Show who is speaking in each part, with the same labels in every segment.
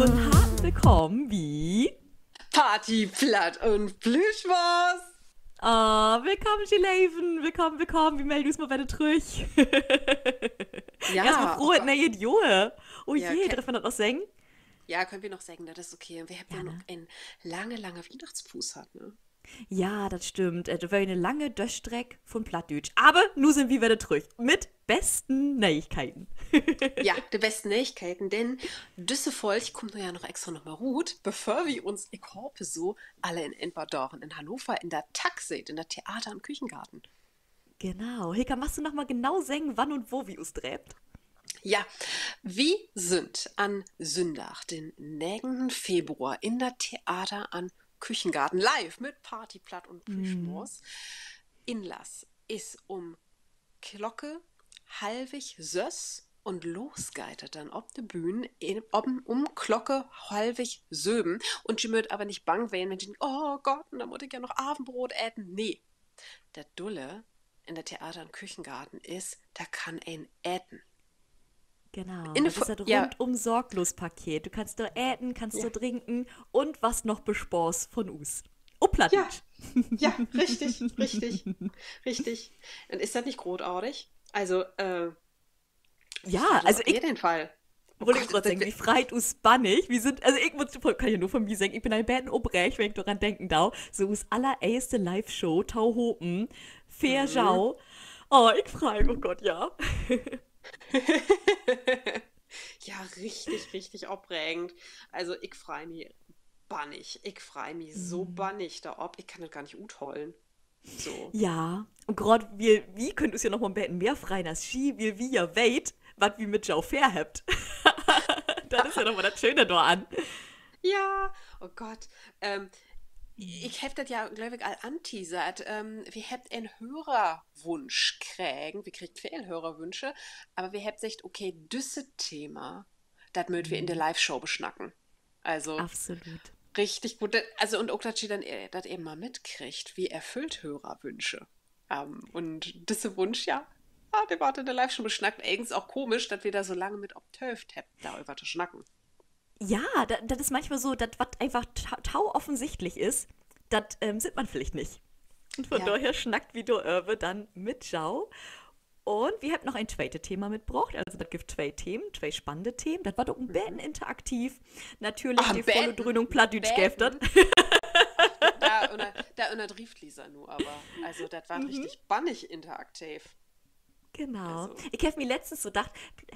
Speaker 1: und herzlich willkommen wie...
Speaker 2: Party, Platt und Plüschwurst.
Speaker 1: Willkommen, Leven, willkommen, wie melden uns mal bei der Trüch? Erstmal
Speaker 2: Ja, oh
Speaker 1: frohe
Speaker 2: Gott.
Speaker 1: neue Jahr. Oh
Speaker 2: Ja,
Speaker 1: je, darf man das noch singen?
Speaker 2: ja, können wir noch sagen, das ist okay. Und wir haben ja
Speaker 1: Ja,
Speaker 2: noch
Speaker 1: ne?
Speaker 2: einen lange Weihnachtsfuß hat, ne?
Speaker 1: Ja, das stimmt. Das war eine lange Durchstreck von Plattdeutsch. Aber nun sind wir wieder zurück mit besten Neuigkeiten.
Speaker 2: Ja, die besten Neuigkeiten, denn diese Folge kommt nur ja noch extra noch mal gut, bevor wir uns, ich hoffe so, alle in Enbadorn in Hannover in der Taxi, in der Theater- und Küchengarten.
Speaker 1: Genau. Hilka, machst du noch mal genau singen, wann und wo wir uns dreht?
Speaker 2: Ja, wir sind an Sündach, den 9. Februar, in der Theater an Küchengarten, live mit Party, Platt und Plüschmaus. Inlass ist um Glocke halbig sös und losgeitet dann ob de Bühne um Glocke halbig söben und die möt aber nicht bang werden, wenn die denken, oh Gott, da muss ich ja noch Abendbrot äten. Nee, der Dulle in der Theater- und Küchengarten ist, da kann ein äten.
Speaker 1: Genau,
Speaker 2: In der
Speaker 1: das ist das
Speaker 2: ja,
Speaker 1: rundum sorglos Paket. Du kannst da äten, kannst
Speaker 2: ja,
Speaker 1: da trinken und was noch bespaßt von uns. Oh,
Speaker 2: ja,
Speaker 1: Plattdeutsch.
Speaker 2: ja, richtig. Und ist das nicht großartig? Also, wie
Speaker 1: Ja,
Speaker 2: fandest
Speaker 1: also
Speaker 2: auch ihr
Speaker 1: ich
Speaker 2: den Fall? Oh
Speaker 1: wollte ich
Speaker 2: Gott,
Speaker 1: gerade sagen, wie freit uns bannig. Wir sind, also ich muss, kann ja nur von mir sagen, ich bin ein Band obrecht, wenn ich daran denken darf. So us allererste Live-Show, Tau Hopen, Fair
Speaker 2: mhm.
Speaker 1: Schau. Oh, ich frage, oh Gott, ja.
Speaker 2: Ja, richtig aufregend. Also, ich freu mich bannig. Ich freu mich so bannig da ob. Ich kann das gar nicht gut holen. So.
Speaker 1: Ja, und gerade wie könnt ihr ja noch mal ein bisschen mehr freien als Ski, wie ja weit, was wir mit Jau Fair habt. Das ist ja noch mal das Schöne da an.
Speaker 2: Ja, oh Gott. Ich hab das ja, glaube ich, all anteasert. Wir habt einen Hörerwunsch kriegen. Wir kriegt viele Hörerwünsche. Aber wir habt gesagt, okay, düsse Thema, das möchten wir in der Live-Show beschnacken. Also,
Speaker 1: Absolut.
Speaker 2: richtig gut. Also, und auch, dass sie dann das eben mal mitkriegt, wie erfüllt Hörerwünsche. Und diese Wunsch, ja, der war in der Live-Show beschnackt. Eigens auch komisch, dass wir da so lange mit obtöft habt, darüber zu schnacken.
Speaker 1: Ja, das ist manchmal so, das, was einfach tau offensichtlich ist, das sieht man vielleicht nicht. Und von
Speaker 2: Ja.
Speaker 1: daher schnackt wie du dann mit Jau. Und wir haben noch ein zweites Thema mitgebracht. Also, das gibt zwei Themen, zwei spannende Themen. Das war doch ein bisschen interaktiv. Natürlich
Speaker 2: Ah,
Speaker 1: die volle Dröhnung Plattdeutsch gäftet.
Speaker 2: Bäten. Ach, da untertrieft Lisa nur, aber also das war richtig bannig interaktiv.
Speaker 1: Genau.
Speaker 2: Also,
Speaker 1: Ich habe mir letztens so gedacht,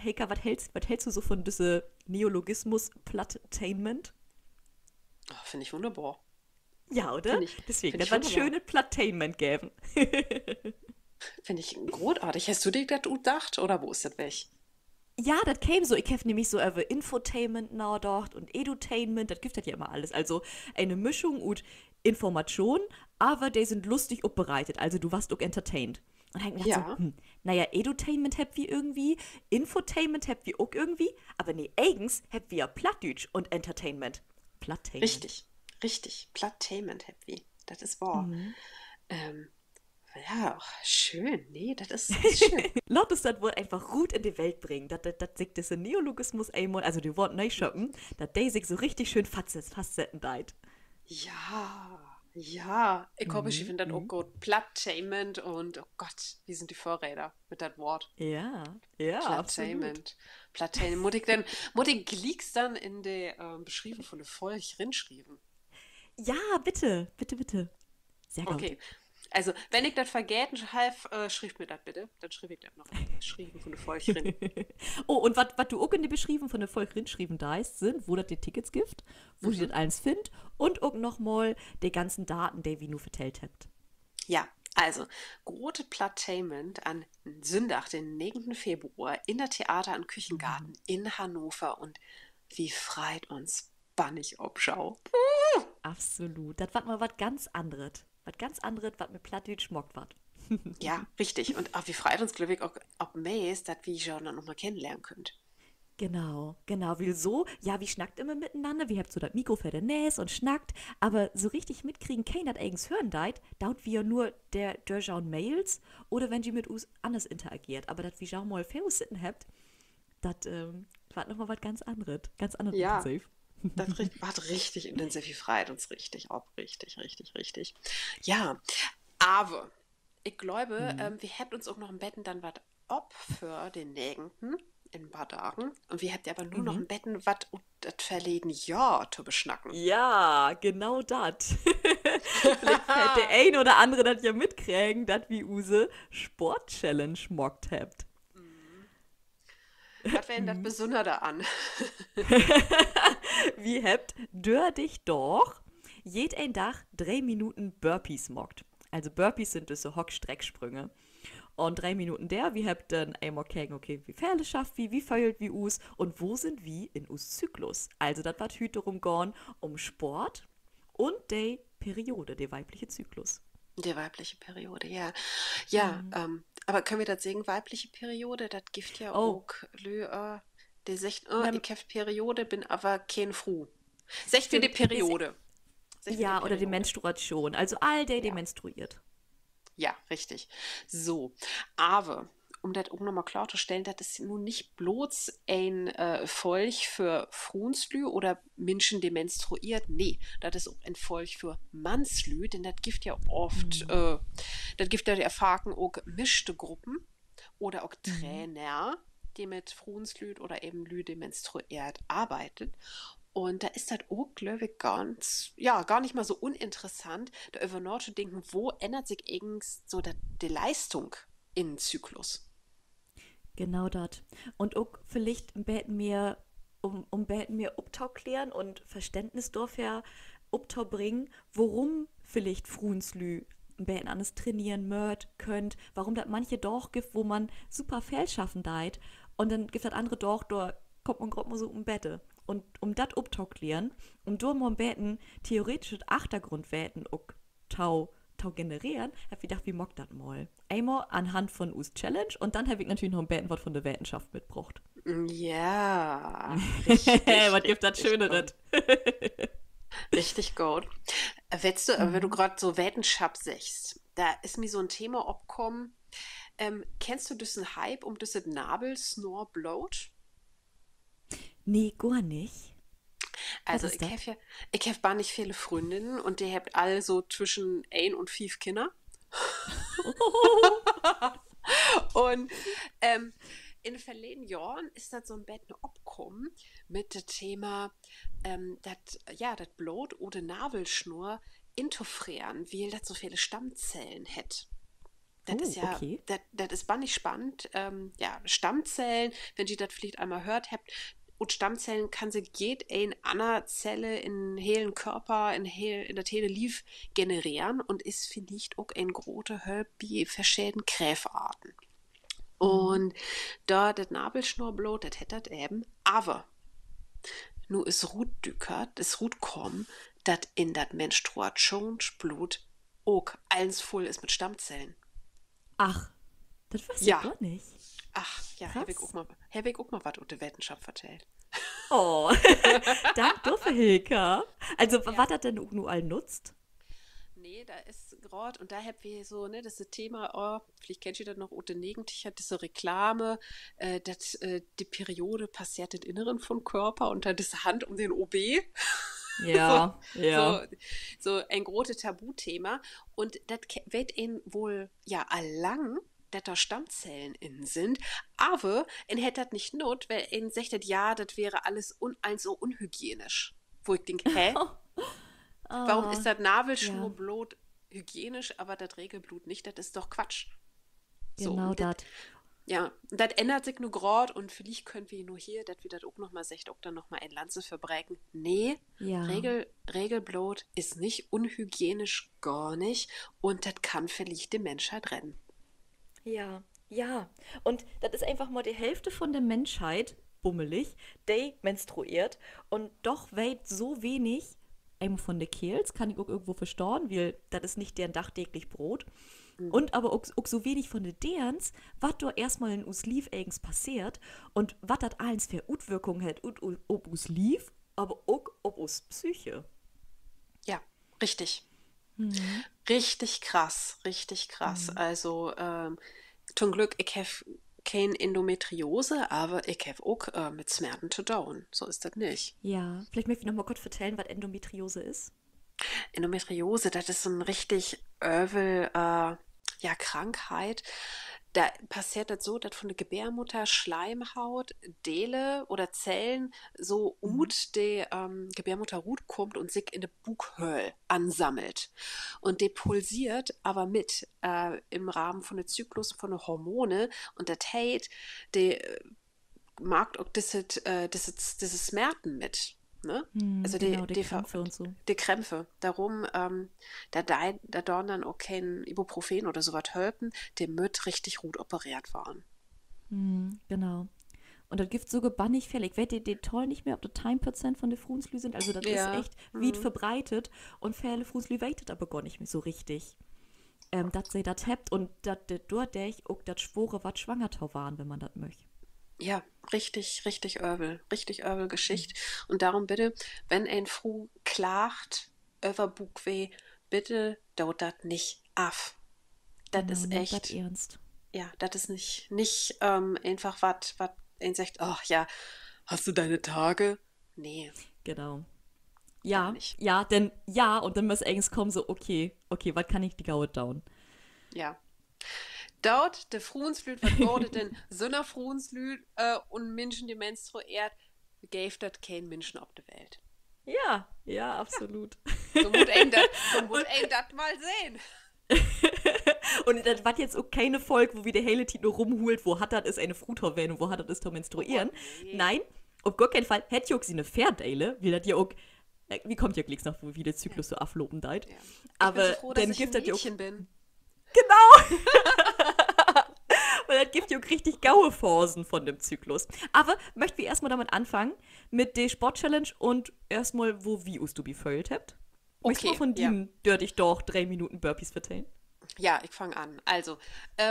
Speaker 1: Heika, was hältst du so von diesem Neologismus Plattainment?
Speaker 2: oh, finde ich wunderbar.
Speaker 1: Ja, oder?
Speaker 2: Finde ich,
Speaker 1: Deswegen,
Speaker 2: finde
Speaker 1: das
Speaker 2: ich
Speaker 1: war ein
Speaker 2: wunderbar.
Speaker 1: schönes Plattainment geben.
Speaker 2: Finde ich großartig. Hast du dir das gedacht oder wo ist das weg?
Speaker 1: Ja, das käme so. Ich habe nämlich so über Infotainment nachgedacht und Edutainment, das gibt das ja immer alles. Also eine Mischung und Information, aber die sind lustig aufbereitet. Also du warst auch entertained. Und dann hab ich mir gedacht so,
Speaker 2: Ja,
Speaker 1: naja, Edutainment habt wir irgendwie, Infotainment habt wir auch irgendwie, aber nee, eigens habt wir ja Plattdeutsch und Entertainment. Plattainment.
Speaker 2: richtig. Plattainment Happy. Das ist wahr. Ähm, ja, ach, schön. Nee, das ist schön.
Speaker 1: Laut ist das wohl einfach gut in die Welt bringen. Das sich das Neologismus einmal, also die Wort neu shoppen, dass die sich so richtig schön fastsetzen deit.
Speaker 2: Ja. Ich hoffe, ich finde das auch gut. Plattainment und oh Gott, wie sind die Vorräder mit das Wort?
Speaker 1: Ja, absolut.
Speaker 2: Plattainment. Muss ich Gleeks dann in der beschrieben von der Folge rinschrieben?
Speaker 1: Ja, bitte. Sehr gut.
Speaker 2: Okay. Also, wenn ich das vergessen half, schrieb mir das bitte. Dann schrieb ich das noch beschrieben von der Folge rin.
Speaker 1: Oh, und was du auch in die Beschrieben von der Folge schrieben da ist, sind, wo das die Tickets gibt, wo ihr das alles findet und auch nochmal die ganzen Daten, die wir nur vertellt habt.
Speaker 2: Ja, also, große Plattainment an Sündach, den 9. Februar, in der Theater- und Küchengarten in Hannover. Und wie freit uns bannig Obschau.
Speaker 1: Absolut. Das war mal was ganz anderes. Was ganz anderes, was mit Plattdeutsch schmockt wat.
Speaker 2: Ja, richtig. Und auch wie freit uns, glaube ich, auch ob Mays, dass wir schon dann nochmal kennenlernen könnt.
Speaker 1: Genau, wie so, ja, wie schnackt immer miteinander, wie habt so das Mikro für den Näs und schnackt, aber so richtig mitkriegen, keiner hat eigens hören deit, dauert wie ja nur der durchschauen Mails oder wenn die mit uns anders interagiert, aber das wie auch mal für uns sitten habt, das war nochmal was ganz anderes
Speaker 2: Ja,
Speaker 1: intensiv.
Speaker 2: war richtig intensiv, wie freut uns richtig ab, richtig, richtig, richtig. Ja, aber ich glaube,
Speaker 1: Hm.
Speaker 2: wir hätten uns auch noch im Betten dann was ab für den nächsten in ein paar Tagen. Und wir hätten aber nur noch
Speaker 1: Mhm.
Speaker 2: im Betten was das verleden Jahr zu beschnacken.
Speaker 1: Ja, genau das. Vielleicht fällt der ein oder andere das ja mitkriegen, dass wie Use Sport-Challenge mockt habt.
Speaker 2: Was wäre denn das
Speaker 1: Mhm.
Speaker 2: Besondere an?
Speaker 1: Wie habt dör dich doch jeden Tag 3 Minuten Burpees mockt. Also Burpees sind das so Hock-Strecksprünge. Und 3 Minuten der, wie habt dann einmal gucken, okay, wie viel schafft wie feilt wie us und wo sind wie in us Zyklus. Also das war hüt darum gehen, um Sport und der Periode, der weibliche Zyklus.
Speaker 2: Die weibliche Periode, ja. Ja,
Speaker 1: Mhm.
Speaker 2: aber können wir das sagen, weibliche Periode? Das gibt ja
Speaker 1: Oh,
Speaker 2: auch die sagt,
Speaker 1: na,
Speaker 2: ich habe Periode, bin aber kein Fru. Sagt wir die
Speaker 1: stimmt.
Speaker 2: Periode. Sagt wir die
Speaker 1: Ja, oder die
Speaker 2: Periode.
Speaker 1: Menstruation. Also all der
Speaker 2: Ja.
Speaker 1: menstruiert.
Speaker 2: Ja, richtig. So, aber um das auch nochmal klarzustellen, das ist nun nicht bloß ein Volk für Frunslü oder Menschen, die menstruiert. Nee, das ist auch ein Volk für Mannslü, denn das gibt ja oft,
Speaker 1: Mhm.
Speaker 2: das gibt ja die Erfahrung auch mischte Gruppen oder auch
Speaker 1: Mhm.
Speaker 2: Trainer, die mit Frunslü oder eben Lü, die menstruiert, arbeitet. Und da ist das auch, glaube ich, ganz, ja, gar nicht mal so uninteressant, darüber nachzudenken, wo ändert sich eigentlich so die Leistung im Zyklus.
Speaker 1: Genau das. Und auch vielleicht beten mir, beten mir Obtau klären und Verständnis dafür Obtau bringen, warum vielleicht Frunslü beten alles trainieren mört könnt, warum das manche doch gibt, wo man super viel schaffen deit und dann gibt das andere doch, da kommt man gerade mal so Bette. Und um das Obtau klären, um durch mal beten, theoretisch das Achtergrundwerten tau generieren, hab ich gedacht, wie mockt das mal? Einmal anhand von us Challenge und dann habe ich natürlich noch ein Betenwort von der Wissenschaft mitgebracht.
Speaker 2: Ja, richtig,
Speaker 1: Was gibt das
Speaker 2: richtig
Speaker 1: Schöneres?
Speaker 2: gut. Richtig gut. Weißt du, wenn du
Speaker 1: Mhm.
Speaker 2: gerade so Wissenschaft sagst, da ist mir so ein Thema aufgekommen. Kennst du diesen Hype um diesen Nabelsnorbloat?
Speaker 1: Nee, gar nicht. Was
Speaker 2: Also
Speaker 1: ist das?
Speaker 2: ich hab gar nicht viele Freundinnen und die habt alle so zwischen 1 und 5 Kinder. Und ähm, in den verleden Jahren ist das so ein bisschen abgekommen mit dem Thema, das Blut oder Nabelschnur intofrieren, weil das so viele Stammzellen hat. Das ist
Speaker 1: Oh,
Speaker 2: ja,
Speaker 1: okay.
Speaker 2: das ist bannig spannend. Ja, Stammzellen, wenn ihr das vielleicht einmal hört habt, und Stammzellen kann sich jede andere Zelle in hellen Körper, in der Tele Lief generieren und ist vielleicht auch ein großer Help bei verschiedenen Kräfarten.
Speaker 1: Mhm.
Speaker 2: Und da das Nabelschnurblut, das hätte das eben, aber nur ist Rut dükert, ist Rut kommen, dat in dat Menstruationsblut auch eins voll ist mit Stammzellen.
Speaker 1: Ach, das weiß ich
Speaker 2: Ja,
Speaker 1: gar nicht.
Speaker 2: ach, ja,
Speaker 1: Krass.
Speaker 2: Hab ich auch mal was unter Wissenschaft vertellt.
Speaker 1: Oh, dank dafür, Hilka. Also,
Speaker 2: Ja.
Speaker 1: was das denn auch nur all nutzt?
Speaker 2: Nee, da ist gerade, und da hab wir so, ne, das ist Thema, oh, vielleicht kennt ihr das noch, Ute Negentich hat diese Reklame, dass die Periode passiert im Inneren vom Körper und dann ist Hand um den OB. So,
Speaker 1: Ja,
Speaker 2: so,
Speaker 1: ja.
Speaker 2: so ein großes Tabuthema. Und das wird ihnen wohl ja allang, dass da Stammzellen innen sind. Aber in hätte das nicht not, weil ihnen sagt, das, ja, das wäre alles so unhygienisch. Wo ich denke, hä? Warum ist
Speaker 1: Ah,
Speaker 2: das
Speaker 1: ja,
Speaker 2: Nabelschnurblut hygienisch, aber das Regelblut nicht? Das ist doch Quatsch. So,
Speaker 1: genau
Speaker 2: und das,
Speaker 1: das.
Speaker 2: ja, das ändert sich nur gerade und vielleicht können wir nur hier, dass wir das auch nochmal sagt, auch dann nochmal ein Lanze verbrechen. Nee,
Speaker 1: Ja.
Speaker 2: Regelblut ist nicht unhygienisch, gar nicht und das kann vielleicht die Menschheit retten.
Speaker 1: Ja, ja. Und das ist einfach mal die Hälfte von der Menschheit, bummelig, die menstruiert und doch weht so wenig, einmal von der Kehls, kann ich auch irgendwo verstauen, weil das ist nicht deren dachtäglich Brot.
Speaker 2: Mhm.
Speaker 1: Und aber auch so wenig von den Derns, was da erstmal in us Lief eigens passiert und was das alles für Utwirkungen hat, ob us Lief, aber auch ob us Psyche.
Speaker 2: Ja, richtig.
Speaker 1: Mhm.
Speaker 2: Richtig krass, richtig krass.
Speaker 1: Mhm.
Speaker 2: Also, zum Glück, ich habe kein Endometriose, aber ich habe auch mit Schmerzen zu tun. So ist das nicht.
Speaker 1: Ja, vielleicht möchte ich noch mal kurz vertellen, was Endometriose ist.
Speaker 2: Endometriose, das ist so ein richtig Övel, ja, Krankheit. Da passiert das so, dass von der Gebärmutter Schleimhaut, Dele oder Zellen so
Speaker 1: Mhm.
Speaker 2: ut die Gebärmutterhut kommt und sich in der Bughöhl ansammelt. Und die pulsiert aber mit im Rahmen von der Zyklus von den Hormone und der Tate, die mag auch dieses Smerten mit. Ne? Also
Speaker 1: Genau, die Krämpfe und so.
Speaker 2: die Krämpfe. Darum, da dorn dann auch kein Ibuprofen oder sowas helfen, dem müt richtig gut operiert waren.
Speaker 1: Genau. Und das Gift so gebannig fällig. Ich weiß die toll nicht mehr, ob das 10% von der Frunslü sind. Also das ist
Speaker 2: Ja.
Speaker 1: echt weit verbreitet. Und viele Frunslü weitet aber gar nicht mehr so richtig. Dass sie das habt und dass dort auch das Schwore was schwanger waren, wenn man das möchte.
Speaker 2: Ja, richtig Övel Geschichte. Und darum bitte, wenn ein Fru klagt über Bugweh, bitte dauert das nicht af. Das
Speaker 1: Genau,
Speaker 2: ist
Speaker 1: nehmt das
Speaker 2: echt,
Speaker 1: ernst.
Speaker 2: ja, das ist nicht einfach was ein sagt, ach ja, hast du deine Tage? Nee,
Speaker 1: Genau.
Speaker 2: gar
Speaker 1: Ja,
Speaker 2: nicht.
Speaker 1: ja, denn ja, und dann muss irgendwas kommen, so, okay, was kann ich die Gaue down?
Speaker 2: Ja. Dort, der Fruenslüt, was wurde denn Sönner Fruenslüt und Menschen, die menstruiert, gäf dat kein Menschen auf der Welt.
Speaker 1: Ja, ja, absolut.
Speaker 2: So muss ein dat mal sehen.
Speaker 1: Und das war jetzt auch keine Folge, wo wir der hele Tit nur rumholt, wo hat das ist eine Frutorwähne und wo hat das ist zum
Speaker 2: Oh Gott,
Speaker 1: Menstruieren.
Speaker 2: nee.
Speaker 1: Nein, auf gar keinen Fall hätte ich auch sie eine Pferdeile, wie das ja auch, wie kommt ja gleich noch, wie der Zyklus so afloben deit.
Speaker 2: Ja. Ich bin
Speaker 1: Aber
Speaker 2: so froh, dass
Speaker 1: dann
Speaker 2: ich ein
Speaker 1: gibt das ja auch,
Speaker 2: Mädchen bin.
Speaker 1: genau, weil das gibt ja auch richtig gaue Phasen von dem Zyklus. Aber möchten wir erstmal damit anfangen, mit der Sport-Challenge und erstmal, wo wie du befüllt habt. Möchtest du mal
Speaker 2: Okay,
Speaker 1: von
Speaker 2: ja.
Speaker 1: denen dich doch 3 Minuten Burpees vertellen?
Speaker 2: Ja, ich fange an. Also,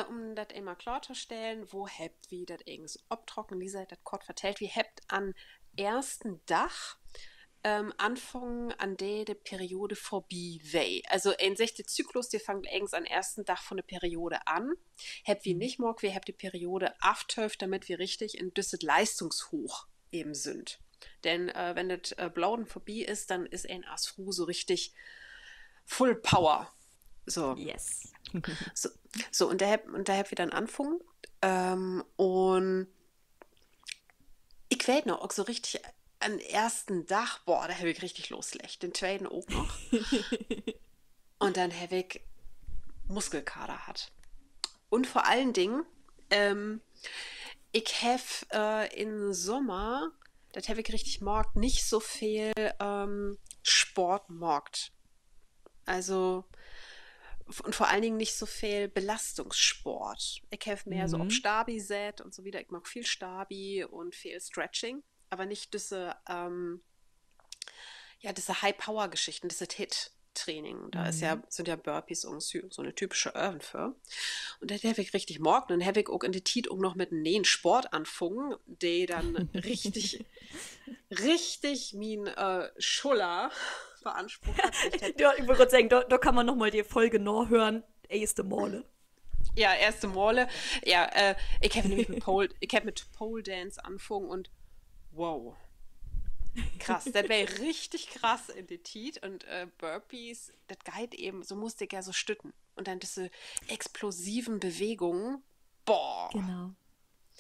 Speaker 2: um das einmal klarzustellen, wo habt wie das irgends obtrocken, Lisa hat das kurz vertellt, wie habt an ersten Dach Anfang an der Periode vorbei wei. Also ein sechste Zyklus, der fängt eigens an ersten Tag von der Periode an. Habt wie
Speaker 1: Mhm.
Speaker 2: nicht morg, wir habt die Periode aftöft, damit wir richtig in düsset Leistungshoch eben sind. Denn wenn das Blauen vorbei ist, dann ist ein Asfru so richtig Full Power. So,
Speaker 1: Yes.
Speaker 2: so, so und da hab wir dann anfangen. Und ich weiß noch, auch so richtig am ersten Tag, boah, da habe ich richtig losgelegt. Den zweiten auch noch. Und dann habe ich Muskelkater hat. Und vor allen Dingen, ähm, ich habe im Sommer, das habe ich richtig morgt, nicht so viel Sport morgt. Also, und vor allen Dingen nicht so viel Belastungssport. Ich habe mehr so auf
Speaker 1: Mhm.
Speaker 2: Stabi set und so wieder. Ich mag viel Stabi und viel Stretching, aber nicht diese, ja, diese High-Power-Geschichten, diese HIIT-Training. Da ist ja,
Speaker 1: Mhm.
Speaker 2: sind ja Burpees und so eine typische Übung für. Und das habe ich richtig morgen. Dann habe ich auch in der Tit auch noch mit einem neuen Sport anfangen, der dann richtig mein Schuller beansprucht hat. Ich hab
Speaker 1: Ja, ich wollte gerade sagen, da kann man nochmal die Folge noch hören. Erste Male.
Speaker 2: Ja, erste Male. Ja, ich habe nämlich ich hab mit Pole Dance angefangen und wow, krass. Das wäre richtig krass in die Tiet und Burpees, das geht eben, so musste ich ja so stütten. Und dann diese explosiven Bewegungen, boah,
Speaker 1: Genau.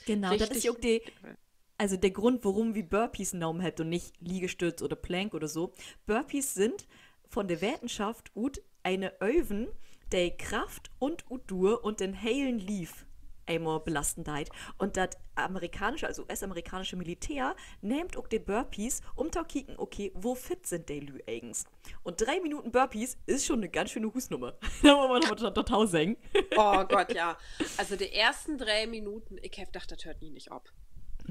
Speaker 1: Genau, das ist ja
Speaker 2: richtig.
Speaker 1: auch also der Grund, warum wir Burpees genommen habt und nicht Liegestütz oder Plank oder so. Burpees sind von der Wissenschaft gut eine Öwen, der Kraft und Udur und den heilen Lief einmal belastendheit. Und das amerikanische, also US-amerikanische Militär nimmt auch die Burpees, um zu kicken, okay, wo fit sind die Lü eigens? Und 3 Minuten Burpees ist schon eine ganz schöne Husnummer. Da muss man aber total sagen.
Speaker 2: Oh Gott, ja. Also die ersten 3 Minuten, ich hab gedacht, das hört nie nicht ab.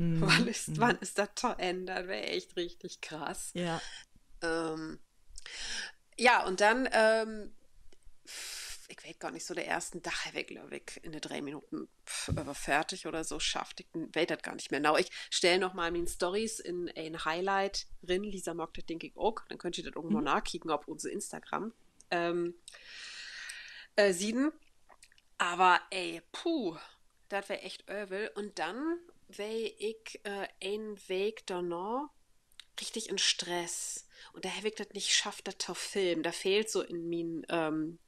Speaker 2: Wann ist das zu Ende? Das wäre echt richtig krass.
Speaker 1: Ja.
Speaker 2: Ähm, ja, und dann ich weiß gar nicht, so der ersten Dach weg, glaube ich, in den 3 Minuten über fertig oder so, schafft ich, weiß das gar nicht mehr. Now, ich stelle noch mal meine Stories in ein Highlight drin, Lisa mag das, denke ich auch, dann könnt ihr das irgendwo
Speaker 1: Mhm.
Speaker 2: nachkicken auf unser Instagram ähm, sieden. Aber ey, puh, das wäre echt übel. Und dann wäre ich ein Weg danach richtig in Stress. Und da habe ich das nicht geschafft, das zu filmen. Da fehlt so in meinen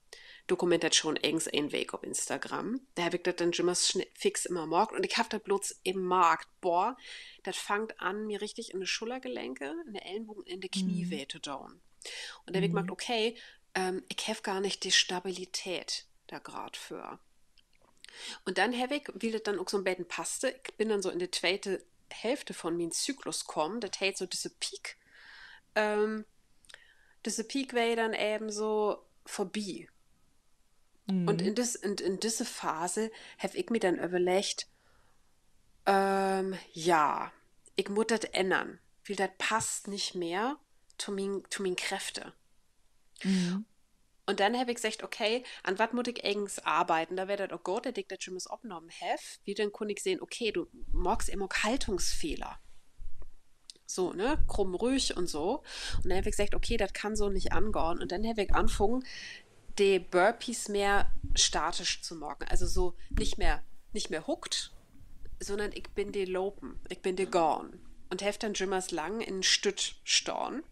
Speaker 2: Dokumentation eigens ein Weg auf Instagram. Da habe ich das dann immer fix immer morgt. Und ich habe das bloß im Markt. Boah, das fängt an, mir richtig in die Schultergelenke, in die Ellenbogen, in die Knie
Speaker 1: Mhm.
Speaker 2: weh zu tun. Und da habe ich gemerkt,
Speaker 1: Mhm.
Speaker 2: okay, ich habe gar nicht die Stabilität da gerade für. Und dann habe ich, wie das dann auch so ein bisschen passte, ich bin dann so in die zweite Hälfte von meinem Zyklus gekommen, das heißt so diese Peak, ähm, diese Peak war dann eben so vorbei. Und
Speaker 1: Mhm.
Speaker 2: in diese Phase habe ich mir dann überlegt, ja, ich muss das ändern, weil das passt nicht mehr zu meinen Kräften.
Speaker 1: Mhm.
Speaker 2: Und dann habe ich gesagt, okay, an was muss ich eigentlich arbeiten? Da wäre das auch gut, dass ich das schon mal abgenommen habe. Wie dann konnte ich sehen, okay, du magst immer Haltungsfehler. So, ne, krumm, ruhig und so. Und dann habe ich gesagt, okay, das kann so nicht angehen. Und dann habe ich angefangen, die Burpees mehr statisch zu machen. Also so nicht mehr hooked, sondern ich bin die Lopen, ich bin die Gorn. Und habe dann Jimmers lang in Stütt storn.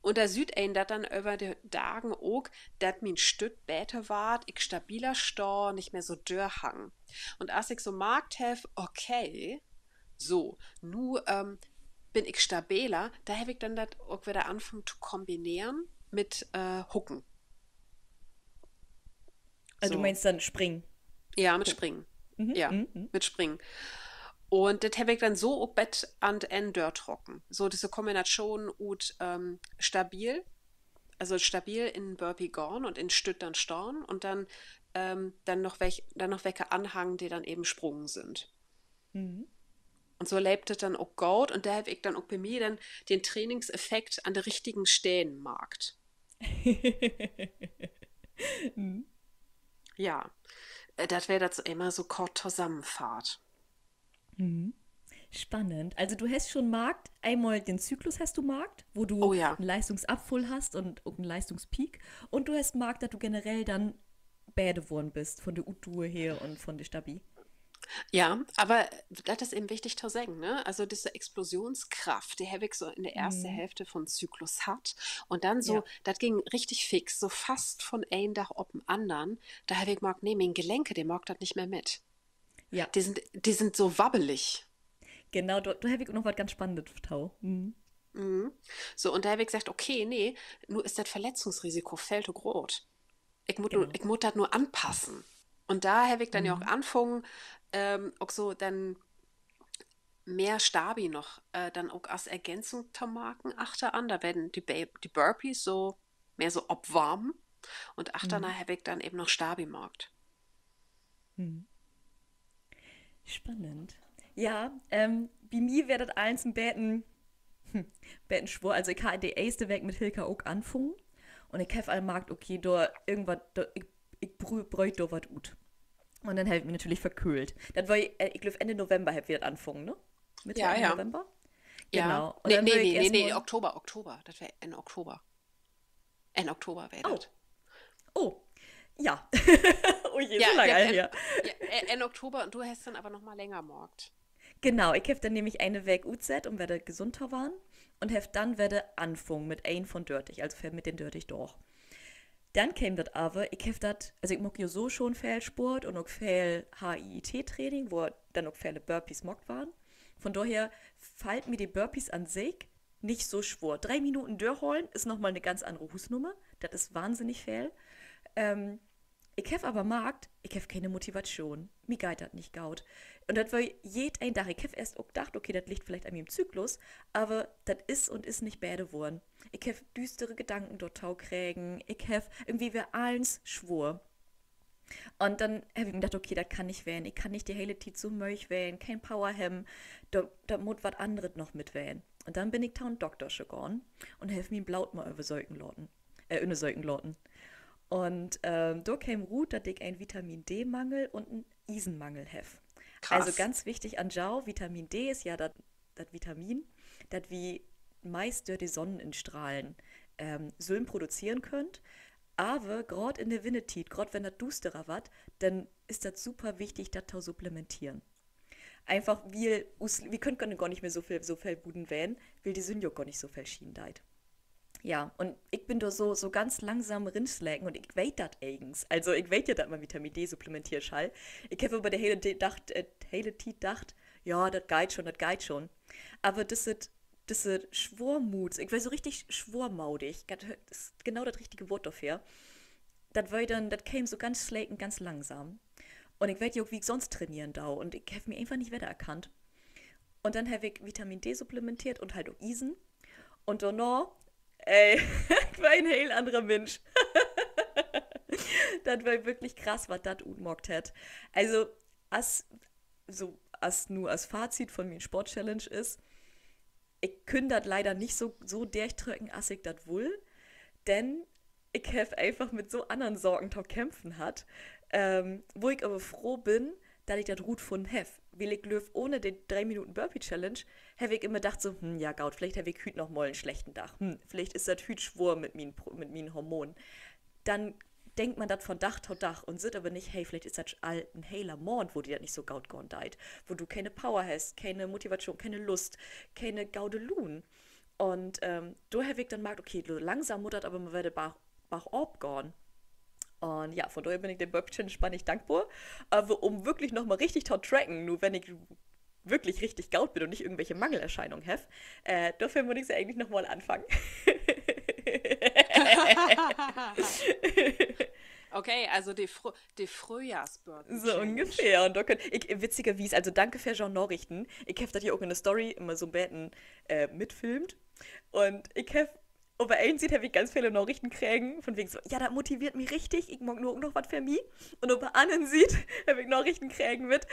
Speaker 2: Und da sieht ein dat dann über die Dagen auch, dat mein Stütt besser ward, ich stabiler stor, nicht mehr so dörrhang. Und als ich so markt hef, okay, so, nu bin ich stabiler, da habe ich dann das auch wieder anfangen zu kombinieren mit Hucken.
Speaker 1: Also du
Speaker 2: So,
Speaker 1: meinst dann springen.
Speaker 2: ja, mit
Speaker 1: Hook.
Speaker 2: Springen.
Speaker 1: Mhm.
Speaker 2: Ja,
Speaker 1: Mhm. Mhm.
Speaker 2: mit Springen. Und das habe ich dann so auch Bett an en Dörr trocken. So diese Kombination ut stabil, also stabil in Burpee Gorn und in Stütt dann Storn und dann noch welche Anhang, die dann eben Sprungen sind.
Speaker 1: Mhm.
Speaker 2: Und so lebt es dann auch gut und da habe ich dann auch bei mir dann den Trainingseffekt an der richtigen Stellen markt.
Speaker 1: Mhm.
Speaker 2: Ja, das wäre das immer so kurz Zusammenfahrt.
Speaker 1: Mhm. Spannend. Also du hast schon Markt, einmal den Zyklus hast du Markt, wo du
Speaker 2: Oh ja.
Speaker 1: einen Leistungsabfall hast und auch einen Leistungspeak. Und du hast Markt, dass du generell dann Bäde geworden bist, von der U-Tour her und von der Stabi.
Speaker 2: Ja, aber das ist eben wichtig zu sagen, ne? Also diese Explosionskraft, die habe ich so in der ersten
Speaker 1: Mhm.
Speaker 2: Hälfte von Zyklus hat. Und dann
Speaker 1: Ja.
Speaker 2: so, das ging richtig fix, so fast von einem Tag auf den anderen. Da habe ich gemerkt, nee, meine Gelenke, die mag das nicht mehr mit.
Speaker 1: Ja,
Speaker 2: Die sind so wabbelig.
Speaker 1: genau, da habe ich noch was ganz Spannendes, Tau. Mhm.
Speaker 2: Mhm. So, und da habe ich gesagt, okay, nee, nur ist das Verletzungsrisiko viel zu groß.
Speaker 1: Genau.
Speaker 2: Ich muss das nur anpassen. Und da habe ich dann ja auch
Speaker 1: Mhm.
Speaker 2: angefangen, auch so dann mehr Stabi noch, dann auch als Ergänzung zu marken, achter an. Da werden die Burpees so mehr so obwarm und achter
Speaker 1: Mhm.
Speaker 2: habe ich dann eben noch Stabi markt.
Speaker 1: Mhm. Spannend. Ja, bei mir wäre das eins ein Beten schwur. Also ich habe die erste Weg mit Hilka auch anfangen. Und ich habe am Markt, okay, da irgendwas, ich bräuchte da was gut. Und dann habe ich mich natürlich verkühlt. Das war, ich glaube, Ende November habe ich das anfangen, ne? Mitte,
Speaker 2: Ja,
Speaker 1: Ende
Speaker 2: ja.
Speaker 1: November.
Speaker 2: Ja.
Speaker 1: Genau. Und
Speaker 2: Nee,
Speaker 1: dann war
Speaker 2: nee,
Speaker 1: ich
Speaker 2: nee, nee, nee,
Speaker 1: erstmal,
Speaker 2: Oktober. Das wäre in Oktober. In Oktober wäre
Speaker 1: oh,
Speaker 2: das.
Speaker 1: oh, ja. Oh je,
Speaker 2: Ja,
Speaker 1: so
Speaker 2: ich
Speaker 1: lange
Speaker 2: hab
Speaker 1: her.
Speaker 2: ja, in Oktober und du hast dann aber noch mal länger markt.
Speaker 1: Genau, ich habe dann nämlich eine Weg UZ und werde gesunder waren und habe dann werde anfangen mit ein von Dörtig, also mit den Dörtig durch. Dann käme das aber, ich habe das, also ich mag ja so schon viel Sport und auch viel HIIT-Training, wo dann auch viele Burpees mockt waren. Von daher fällt mir die Burpees an sich nicht so schwer. 3 Minuten durchholen ist nochmal eine ganz andere Husnummer. Das ist wahnsinnig viel. Ähm, ich habe aber Markt, ich habe keine Motivation. Mir geht das nicht gaut. Und das war jeden Tag. Ich habe erst auch gedacht, okay, das liegt vielleicht an meinem Zyklus, aber das ist und ist nicht bäde geworden. Ich habe düstere Gedanken dort kriegen. Ich habe irgendwie wer eins schwur. Und dann habe ich mir gedacht, okay, das kann nicht wählen. Ich kann nicht die hele Zeit so möch wählen, kein Powerhem. Da muss was anderes noch mitwählen. Und dann bin ich Town Doktor gegangen und habe mir Blaut mal über Säugen loten. Über Säugen loten. Und da kam Ruth, dass ich einen Vitamin D-Mangel und einen Eisenmangel habe. Also
Speaker 2: Krass.
Speaker 1: ganz wichtig an Jau, Vitamin D ist ja das Vitamin, das wie meist durch die Sonnenstrahlen Söllen produzieren könnt, Aber gerade in der Wintertiet, gerade wenn das dusterer wird, dann ist das super wichtig, das zu supplementieren. Einfach, wir können gar nicht mehr so viel Buden wählen, weil die sind ja gar nicht so viel Schienen deit. Ja, und ich bin da so ganz langsam rinschlägen und ich weiß das eigens. Also ich weiß ja, dass man Vitamin D supplementiert schall. Ich habe über der hele Tiet gedacht, ja, das geht schon. Aber das ist Schwormuts, ich war so richtig schwormaudig. Das ist genau das richtige Wort dafür. Das käme so ganz schlägend, ganz langsam. Und ich weiß ja auch, wie ich sonst trainieren da. Und ich habe mir einfach nicht wiedererkannt. Und dann habe ich Vitamin D supplementiert und halt auch Eisen. Und danach, ey, ich war ein heel anderer Mensch. Das war wirklich krass, was das utmockt hat. Also, als Fazit von mir Sport-Challenge ist, ich kann das leider nicht so durchdrücken, als ich das will, denn ich habe einfach mit so anderen Sorgen zu kämpfen hat, wo ich aber froh bin, dass ich das gut gefunden habe. Weil ich löf ohne die 3 Minuten Burpee Challenge, habe ich immer gedacht so, ja Gaut, vielleicht habe ich heute noch mal einen schlechten Tag. Vielleicht ist das heute schwur mit meinen Hormonen. Dann denkt man das von Dach zu Dach und sieht aber nicht, hey, vielleicht ist das ein heiler Mond, wo dir das nicht so gaut gone deit, wo du keine Power hast, keine Motivation, keine Lust, keine Gaudelun. Und da habe ich dann gemerkt, okay, langsam muttert aber mal wieder Bach abgehen. Und ja, von daher bin ich dem Burpee Challenge nicht dankbar. Aber um wirklich nochmal richtig zu tracken, nur wenn ich wirklich richtig gaut bin und nicht irgendwelche Mangelerscheinungen habe, dafür muss ich sie eigentlich nochmal anfangen.
Speaker 2: Okay, also die Frühjahrsburpee
Speaker 1: So ungefähr. Und da witzigerweise, also danke für Jean Nachrichten. Ich habe das hier auch in der Story immer so ein bisschen mitfilmt. Und ich habe, über einen sieht, habe ich ganz viele Nachrichten kriegen, von wegen so, ja, das motiviert mich richtig, ich mag nur noch was für mich. Und über anderen sieht, habe ich Nachrichten kriegen mit,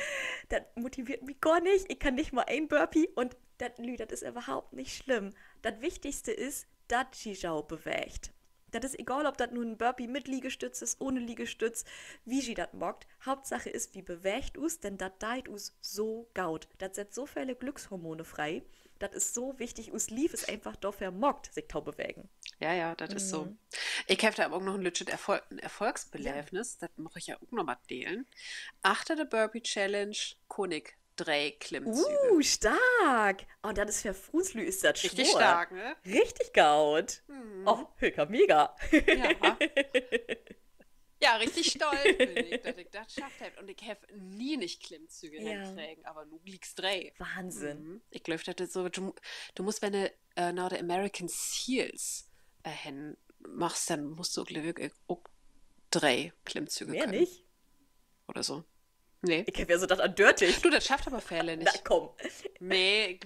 Speaker 1: das motiviert mich gar nicht, ich kann nicht mal ein Burpee. Und das ist überhaupt nicht schlimm. Das Wichtigste ist, dass Jijau bewegt. Das ist egal, ob das nun ein Burpee mit Liegestütz ist, ohne Liegestütz, wie sie das mockt. Hauptsache ist, wie bewegt us, denn das deit us so gaut. Das setzt so viele Glückshormone frei. Das ist so wichtig. Us lief ist einfach dafür mockt, sich tau bewegen.
Speaker 2: Ja, ja, das ist so. Ich habe da aber auch noch ein legit Erfolgsbeläfnis, das mache ich ja auch noch mal delen. Achter der Burpee Challenge, Konig 3 Klimmzüge.
Speaker 1: Stark. Oh, das ist für Fußlü ist das
Speaker 2: Richtig
Speaker 1: schwor.
Speaker 2: stark, ne?
Speaker 1: Richtig gaut. Oh, Höcker, mega.
Speaker 2: Ja. Ja, richtig stolz bin ich, dass ich das geschafft habe. Und ich habe nie nicht Klimmzüge hinkriegen, aber nu liegst 3.
Speaker 1: Wahnsinn.
Speaker 2: Ich glaube, das ist so, du musst, wenn du nach der American Seals hin machst, dann musst du, glaube ich, auch 3 Klimmzüge
Speaker 1: Mehr
Speaker 2: können.
Speaker 1: nicht?
Speaker 2: Oder so. Nee.
Speaker 1: Ich habe ja so das an dörtig.
Speaker 2: Du, das schafft aber Fälle nicht.
Speaker 1: Na komm.
Speaker 2: Nee,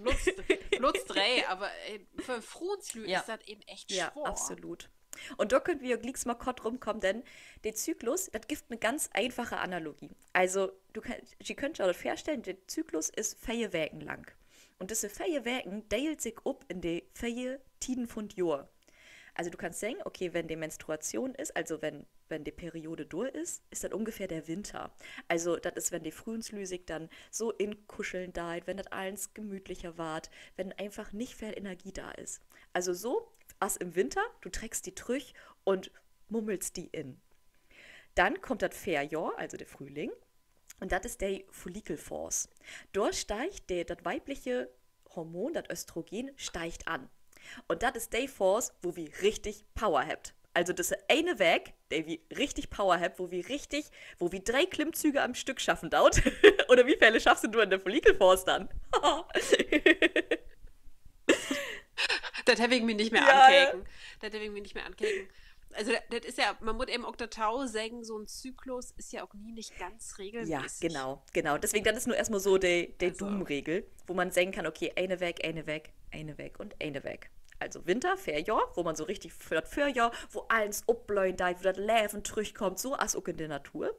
Speaker 2: nutzt 3, aber für Frunzlü ist das eben echt schwer.
Speaker 1: Ja, absolut. Und da könnt wir gleich mal kurz rumkommen, denn der Zyklus, das gibt eine ganz einfache Analogie. Also, ihr könnt euch das vorstellen, der Zyklus ist 4 Wochen lang. Und diese 4 Wochen teilt sich up in die 4 Tiden von Jahr. Also du kannst sagen, okay, wenn die Menstruation ist, also wenn die Periode durch ist das ungefähr der Winter. Also das ist, wenn die Frühlingslüsig dann so in Kuscheln da ist, wenn das alles gemütlicher wart, wenn einfach nicht viel Energie da ist. Also so, als im Winter, du trägst die Trüch und mummelst die in. Dann kommt das Fairjahr, also der Frühling, und das ist der Follikelforce. Dort steigt das weibliche Hormon, das Östrogen, steigt an. Und das ist der Force, wo wir richtig Power habt. Also das ist eine Weg, der wir richtig Power habt, wo wir 3 Klimmzüge am Stück schaffen dauert. Oder wie viele schaffst du in der Follikelforce dann?
Speaker 2: Das habe ich mir nicht mehr ankäken. Das habe ich mir nicht mehr ankäken. Also das ist ja, man muss eben auch der Tau sagen, so ein Zyklus ist ja auch nie nicht ganz regelmäßig.
Speaker 1: Ja, genau. Deswegen, das ist nur erstmal so die Doom-Regel, wo man sagen kann, okay, eine weg und eine weg. Also Winter, Fairjahr, wo man so richtig für das Fairjahr, wo alles abbläuen da, wo das Leben zurückkommt, so als auch in der Natur.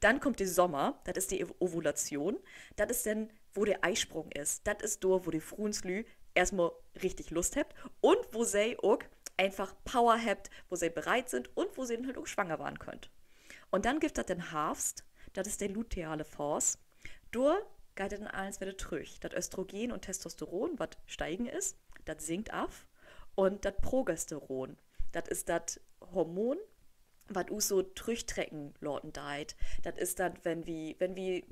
Speaker 1: Dann kommt der Sommer, das ist die Ovulation. Das ist dann, wo der Eisprung ist. Das ist da, wo die Frunzlü erstmal richtig Lust habt und wo sie auch einfach Power habt, wo sie bereit sind und wo sie dann halt auch schwanger werden könnt. Und dann gibt es den Herbst, das ist der luteale Force. Da geht dann alles wieder durch. Das Östrogen und Testosteron, was steigen ist, das sinkt ab. Und das Progesteron, das ist das Hormon, was us so durchtrecken Lorten deit. Das ist dann, wenn wir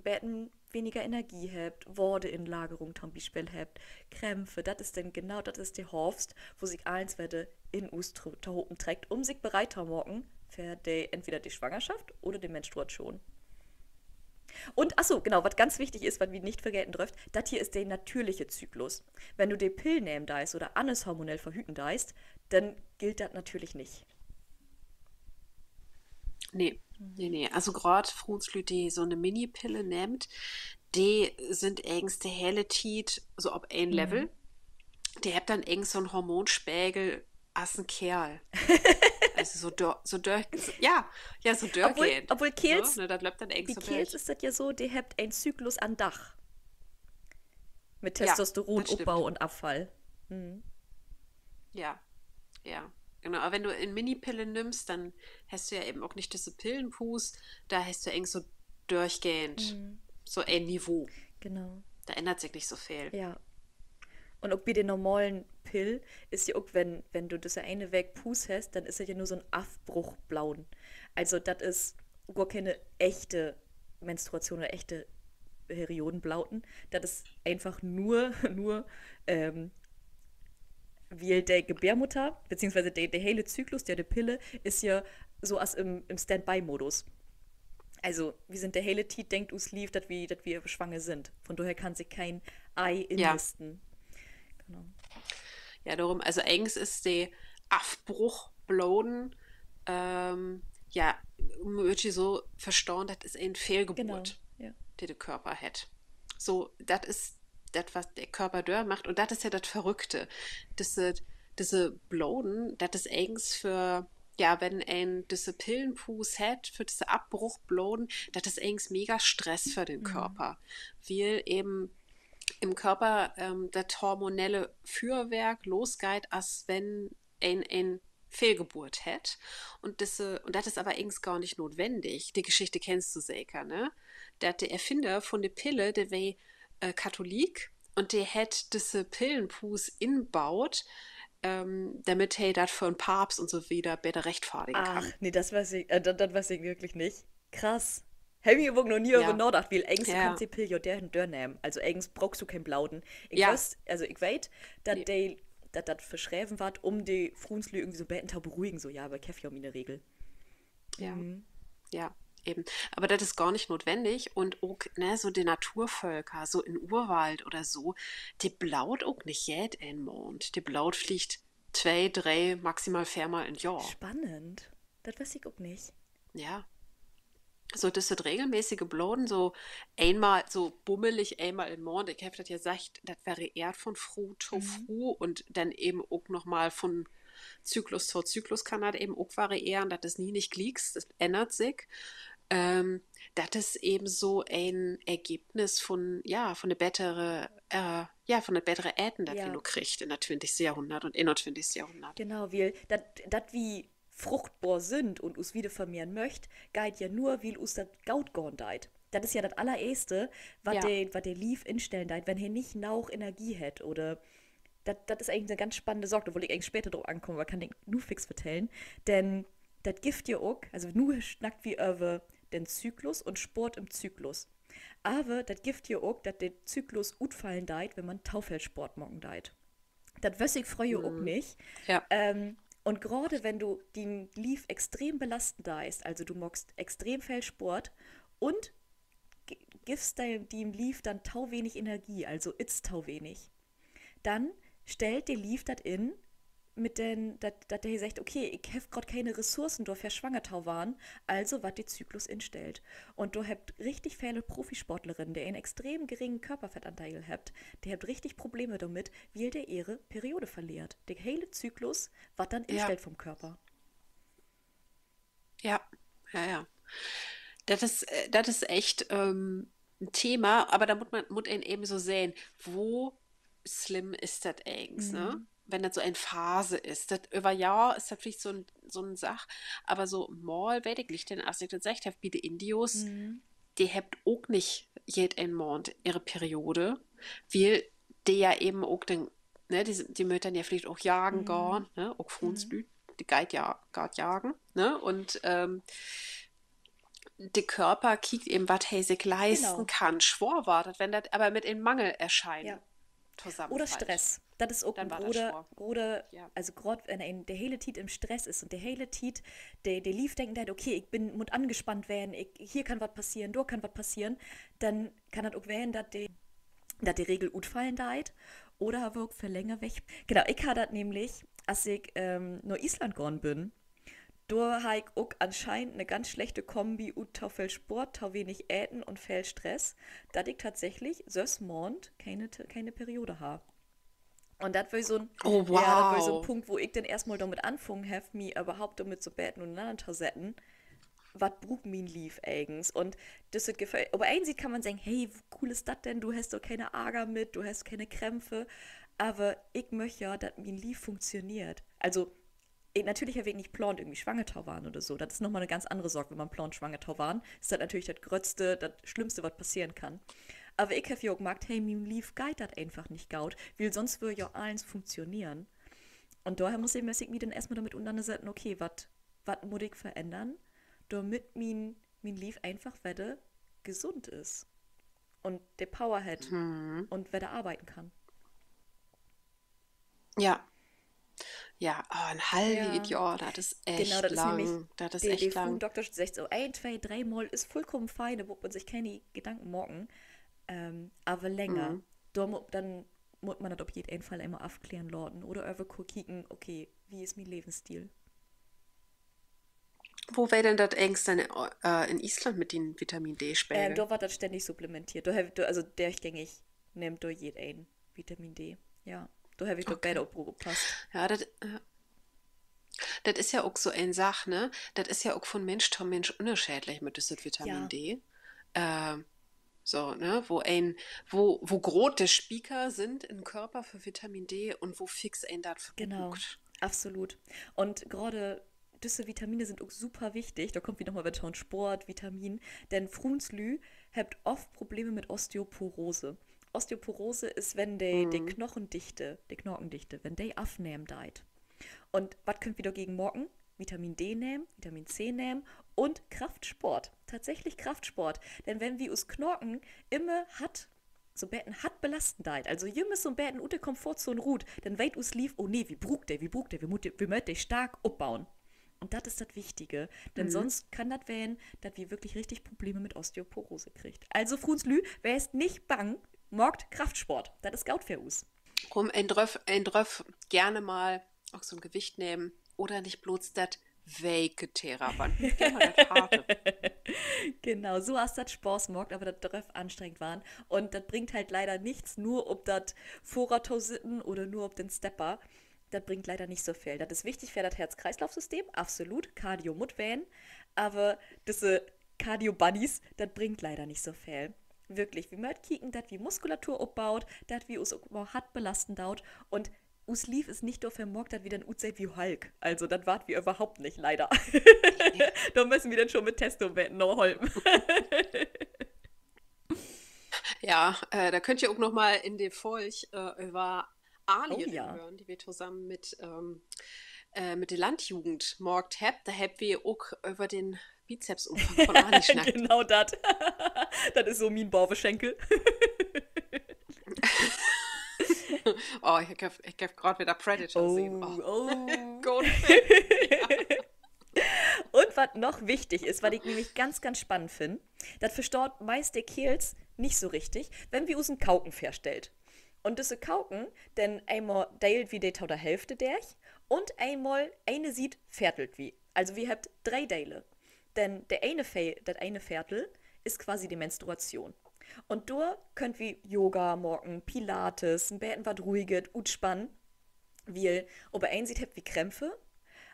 Speaker 1: Betten weniger Energie habt, Worte-Inlagerung zum Beispiel habt, Krämpfe, das ist dann genau, das ist die Horfst, wo sich eins werde in us hopen trägt, sich bereit zu machen für entweder die Schwangerschaft oder die Menstruation. Und, achso, genau, was ganz wichtig ist, was wir nicht vergelten dürft, das hier ist der natürliche Zyklus. Wenn du den Pill nehmen deist oder alles hormonell verhüten deist, dann gilt das natürlich nicht.
Speaker 2: Nee, nee. Also gerade Fruenslü, die so eine Mini-Pille nimmt, die sind eigens der helle Tiet so auf ein
Speaker 1: Mhm.
Speaker 2: Level. Die hat dann irgend so einen Hormonspiegel als ein Kerl. Also so
Speaker 1: Obwohl,
Speaker 2: durchgehend.
Speaker 1: obwohl
Speaker 2: So,
Speaker 1: Kehls,
Speaker 2: ne, das bleibt dann irgend
Speaker 1: bei
Speaker 2: so
Speaker 1: Kehls
Speaker 2: durch.
Speaker 1: ist das ja so, die habt einen Zyklus an Dach mit
Speaker 2: Ja, das
Speaker 1: Testosteronabbau
Speaker 2: stimmt.
Speaker 1: und Abfall. Mhm.
Speaker 2: Ja, ja. Genau, aber wenn du eine Minipille nimmst, dann hast du ja eben auch nicht diese Pillenpus, da hast du irgend so durchgehend
Speaker 1: Mhm.
Speaker 2: so ein Niveau.
Speaker 1: Genau.
Speaker 2: Da ändert sich nicht so viel.
Speaker 1: Ja. Und auch bei den normalen Pill ist ja auch, wenn du das eine weg Pus hast, dann ist das ja nur so ein Aufbruch blauen. Also das ist gar keine echte Menstruation oder echte Periodenblauten. Das ist einfach nur, nur weil der Gebärmutter, beziehungsweise der hele Zyklus der Pille, ist ja so als im Standby-Modus. Also, wir sind der hele Tiet denkt us lief, dass wir schwanger sind. Von daher kann sich kein Ei
Speaker 2: Ja,
Speaker 1: innisten. Genau.
Speaker 2: ja, darum, also eigens ist der Aufbruch bloden, ja, möchte so verstauen, das ist eine
Speaker 1: Genau,
Speaker 2: Fehlgeburt,
Speaker 1: ja.
Speaker 2: die der Körper hat. So, das ist das, was der Körper dör macht. Und das ist ja das Verrückte. Diese, diese Bloden, das ist eigens für, ja, wenn ein diese Pillenfuß hat, für diese Abbruchbloden, das ist eigens mega Stress für den
Speaker 1: Mhm.
Speaker 2: Körper. Weil eben im Körper das hormonelle Fürwerk losgeht, als wenn ein Fehlgeburt hat. Und das ist aber eigentlich gar nicht notwendig. Die Geschichte kennst du sicher, ne? Der Erfinder von der Pille, der war Katholik und der hat diese Pillenfuß inbaut, damit er das für einen Papst und so wieder besser rechtfertigen
Speaker 1: Ach,
Speaker 2: kann.
Speaker 1: nee, das weiß ich wirklich nicht. Krass. Hätte ich überhaupt noch nie darüber
Speaker 2: Ja,
Speaker 1: nachgedacht, weil eigens du kannst
Speaker 2: ja,
Speaker 1: die Pille ja der nehmen. Also eigens brauchst du keinen Blauten.
Speaker 2: ja,
Speaker 1: Ich weiß, dass
Speaker 2: nee,
Speaker 1: das verschrieben wird, um die Frunzlü irgendwie so beten zu beruhigen. So, ja, aber Kaffee in der Regel.
Speaker 2: ja.
Speaker 1: Mhm.
Speaker 2: Ja, eben. Aber das ist gar nicht notwendig. Und auch, ne, so die Naturvölker, so in Urwald oder so, die blaut auch nicht jeden Mond. Die blaut fliegt zwei, drei, maximal viermal im Jahr.
Speaker 1: Spannend. Das weiß ich auch nicht.
Speaker 2: Ja. So, das sind regelmäßige Blauen, so einmal, so bummelig einmal im Monat. Ich habe das ja gesagt, das variiert von Früh zu
Speaker 1: Mhm.
Speaker 2: Früh und dann eben auch nochmal von Zyklus zu Zyklus kann das eben auch variieren. Das ist nie nicht gleiches, das ändert sich. Das ist eben so ein Ergebnis von, ja, von der bessere, von der bessere Äten, das wir
Speaker 1: Ja,
Speaker 2: nur kriegt in der 20. Jahrhundert und 21. Jahrhundert.
Speaker 1: genau, weil das wie fruchtbar sind und us wieder vermehren möcht, geht ja nur, weil us das Gaut gorn deit. Das ist ja das allererste,
Speaker 2: Ja,
Speaker 1: was der Lief instellen deit, wenn er nicht nauch Energie hat oder das ist eigentlich eine ganz spannende Sorge, da wollte ich eigentlich später drauf ankommen, aber kann ich nur fix vertellen. Denn das Gift ja auch, also nur schnackt wie über den Zyklus und Sport im Zyklus. Aber das Gift ja auch, dass der Zyklus gut fallen deit, wenn man Taufelsport morgen deit. Das wüsste ich früher auch
Speaker 2: hm,
Speaker 1: nicht.
Speaker 2: ja,
Speaker 1: Und gerade wenn du den Lief extrem belasten deist, also du magst extrem viel Sport und gibst dem Lief dann tau wenig Energie, also itzt tau wenig, dann stellt der Lief das in, mit den, dass der sagt, okay, ich habe gerade keine Ressourcen für Schwangertau waren, also was der Zyklus instellt. Und du habt richtig viele Profisportlerinnen, die einen extrem geringen Körperfettanteil habt, die habt richtig Probleme damit, wie der ihre Periode verliert. Der hele Zyklus, was dann
Speaker 2: ja,
Speaker 1: instellt vom Körper.
Speaker 2: ja, ja, ja. Das ist echt ein Thema, aber da muss man eben so sehen, wo slim ist das eigentlich, ne?
Speaker 1: Mhm.
Speaker 2: Wenn das so eine Phase ist. Das über Jahr ist das vielleicht so ein Sach, aber so mal weiß ich nicht, denn als ich das gesagt habe, wie die Indios,
Speaker 1: Mhm.
Speaker 2: die habt auch nicht jeden Monat ihre Periode, weil die ja eben auch den, ne, die Mütter ja vielleicht auch jagen
Speaker 1: Mhm.
Speaker 2: gehen, ne, auch
Speaker 1: Mhm.
Speaker 2: Frauenslüt. die Guide jagen, ne? Und der Körper kiegt eben, was er sich leisten
Speaker 1: Genau,
Speaker 2: kann. Schwor war das, wenn das aber mit in Mangel
Speaker 1: ja.
Speaker 2: erscheinen
Speaker 1: Oder
Speaker 2: zusammenfällt,
Speaker 1: Stress. Das ist auch ein
Speaker 2: dann war das Schwor.
Speaker 1: großer,
Speaker 2: Ja.
Speaker 1: also gerade wenn der hele Tiet im Stress ist und der hele Tiet, der lief denken, der, okay, ich bin, muss angespannt werden, hier kann was passieren, dort kann was passieren, dann kann das auch werden, dass die Regel gut fallen deit oder aber auch für länger weg. Genau, ich hatte das nämlich, als ich nur Island gegangen bin, da habe ich auch anscheinend eine ganz schlechte Kombi ut tau viel Sport, tau wenig Äten und viel Stress, dass ich tatsächlich sös Mond keine Periode habe. Und
Speaker 2: Oh,
Speaker 1: das war so ein
Speaker 2: wow.
Speaker 1: Punkt, wo ich dann erstmal damit anfangen habe, mich überhaupt damit zu beten und aneinander zu setzen, was braucht mein Lief eigens? Und das wird gefällt. Aber einsieht kann man sagen, hey, wie cool ist das denn? Du hast doch keine Ärger mit, du hast keine Krämpfe. Aber ich möchte ja, dass mein Lief funktioniert. Also, natürlich habe ich nicht geplant, irgendwie schwanger zu waren oder so. Das ist nochmal eine ganz andere Sorge, wenn man plant, schwanger zu waren. Ist das natürlich das Grötzte, das Schlimmste, was passieren kann. Aber ich habe ja auch gemerkt, hey, mein Lief geht das einfach nicht gaut, weil sonst würde ja alles funktionieren. Und daher muss ich mich dann erstmal damit auseinandersetzen, okay, was muss ich verändern, damit mein Lief einfach wieder gesund ist und der Power hat
Speaker 2: Hm.
Speaker 1: und wieder arbeiten kann.
Speaker 2: Ja, ja, ein halbes
Speaker 1: Ja,
Speaker 2: Jahr, das ist
Speaker 1: genau,
Speaker 2: echt
Speaker 1: das ist nämlich,
Speaker 2: lang. Das ist
Speaker 1: der
Speaker 2: echt
Speaker 1: frühen
Speaker 2: lang.
Speaker 1: Doktor sagt so, ein, zwei, dreimal ist vollkommen fein, da wird man sich keine Gedanken machen. Aber länger.
Speaker 2: Mhm.
Speaker 1: Dann muss man das auf jeden Fall immer aufklären lassen oder einfach gucken, okay, wie ist mein Lebensstil?
Speaker 2: Wo wäre denn das engst dann in Island mit den Vitamin D-Spiegel?
Speaker 1: Da wird das ständig supplementiert. Also durchgängig nimmt da jeder ein Vitamin D. Ja, da habe ich doch beide
Speaker 2: Okay.
Speaker 1: gepasst.
Speaker 2: Ja, das ist ja auch so eine Sache, ne? Das ist ja auch von Mensch zu Mensch unterschiedlich mit diesem Vitamin
Speaker 1: Ja,
Speaker 2: D. Ähm, so, ne? Wo große Spieker sind im Körper für Vitamin D und wo fix ein dafür
Speaker 1: genau.
Speaker 2: braucht.
Speaker 1: Absolut. Und gerade diese Vitamine sind auch super wichtig. Da kommt wieder nochmal wieder Sport, Vitamin. Denn Frunzlü hat oft Probleme mit Osteoporose. Osteoporose ist, wenn die
Speaker 2: Mhm.
Speaker 1: Knochendichte, wenn die abnehmen deit. Und was könnt ihr dagegen morgen? Vitamin D nehmen, Vitamin C nehmen und Kraftsport. Tatsächlich Kraftsport. Denn wenn wir uns Knochen immer so Betten hat belastend deit. Also ihr müsst so ein Betten unter Komfortzone ruht, dann weit us lief, oh nee, wie brugt der, wir möchten den stark abbauen. Und das ist das Wichtige. Denn
Speaker 2: Mhm.
Speaker 1: sonst kann das werden, dass wir wirklich richtig Probleme mit Osteoporose kriegt. Also, Frunzlü, wer ist nicht bang, morgt Kraftsport. Das ist Gaut für us.
Speaker 2: Rum ein Dröff gerne mal auch so ein Gewicht nehmen oder nicht bloß das Wake Therapan. Gerne mal das harte.
Speaker 1: Genau, so hast das Spaß gemacht, aber das drauf anstrengend waren. Und das bringt halt leider nichts, nur ob das Vorratau sitten oder nur ob den Stepper. Das bringt leider nicht so viel. Das ist wichtig für das Herz-Kreislauf-System, absolut. Cardio mut wählen. Aber diese Cardio-Bunnies, das bringt leider nicht so viel. Wirklich, wie möcht kicken, dass wie Muskulatur aufbaut, dass wie uns auch hat belasten dauert. Und us lief ist nicht nur vermorgt, dass wie dann ut seid wie Hulk. Also, das wart wir überhaupt nicht, leider. Da müssen wir dann schon mit Testobetten noch holpen.
Speaker 2: Ja, da könnt ihr auch noch mal in der Folge über
Speaker 1: Oh
Speaker 2: Alien
Speaker 1: ja.
Speaker 2: hören, die wir zusammen mit der Landjugend morgt habt. Da habt wir auch über den Bizepsumfang von Ali schnackt.
Speaker 1: Genau das. Das ist so mein Bauweschenkel.
Speaker 2: Oh, ich hab gerade wieder Predator sehen. Oh,
Speaker 1: Oh, oh.
Speaker 2: Golden Film. Ja.
Speaker 1: Und was noch wichtig ist, was ich nämlich ganz, ganz spannend finde, das verstaut meist der Kehls nicht so richtig, wenn wir uns einen Kauken verstellt. Und diese Kauken, denn einmal deilt wie die Tau der Hälfte derch und einmal eine sieht viertelt wie. Also wir habt drei Deile. Denn das eine Viertel ist quasi die Menstruation. Und da könnt wir Yoga morgen, Pilates, ein bisschen was ruhiges, utspannen, weil, aber ein sieht habt wie Krämpfe,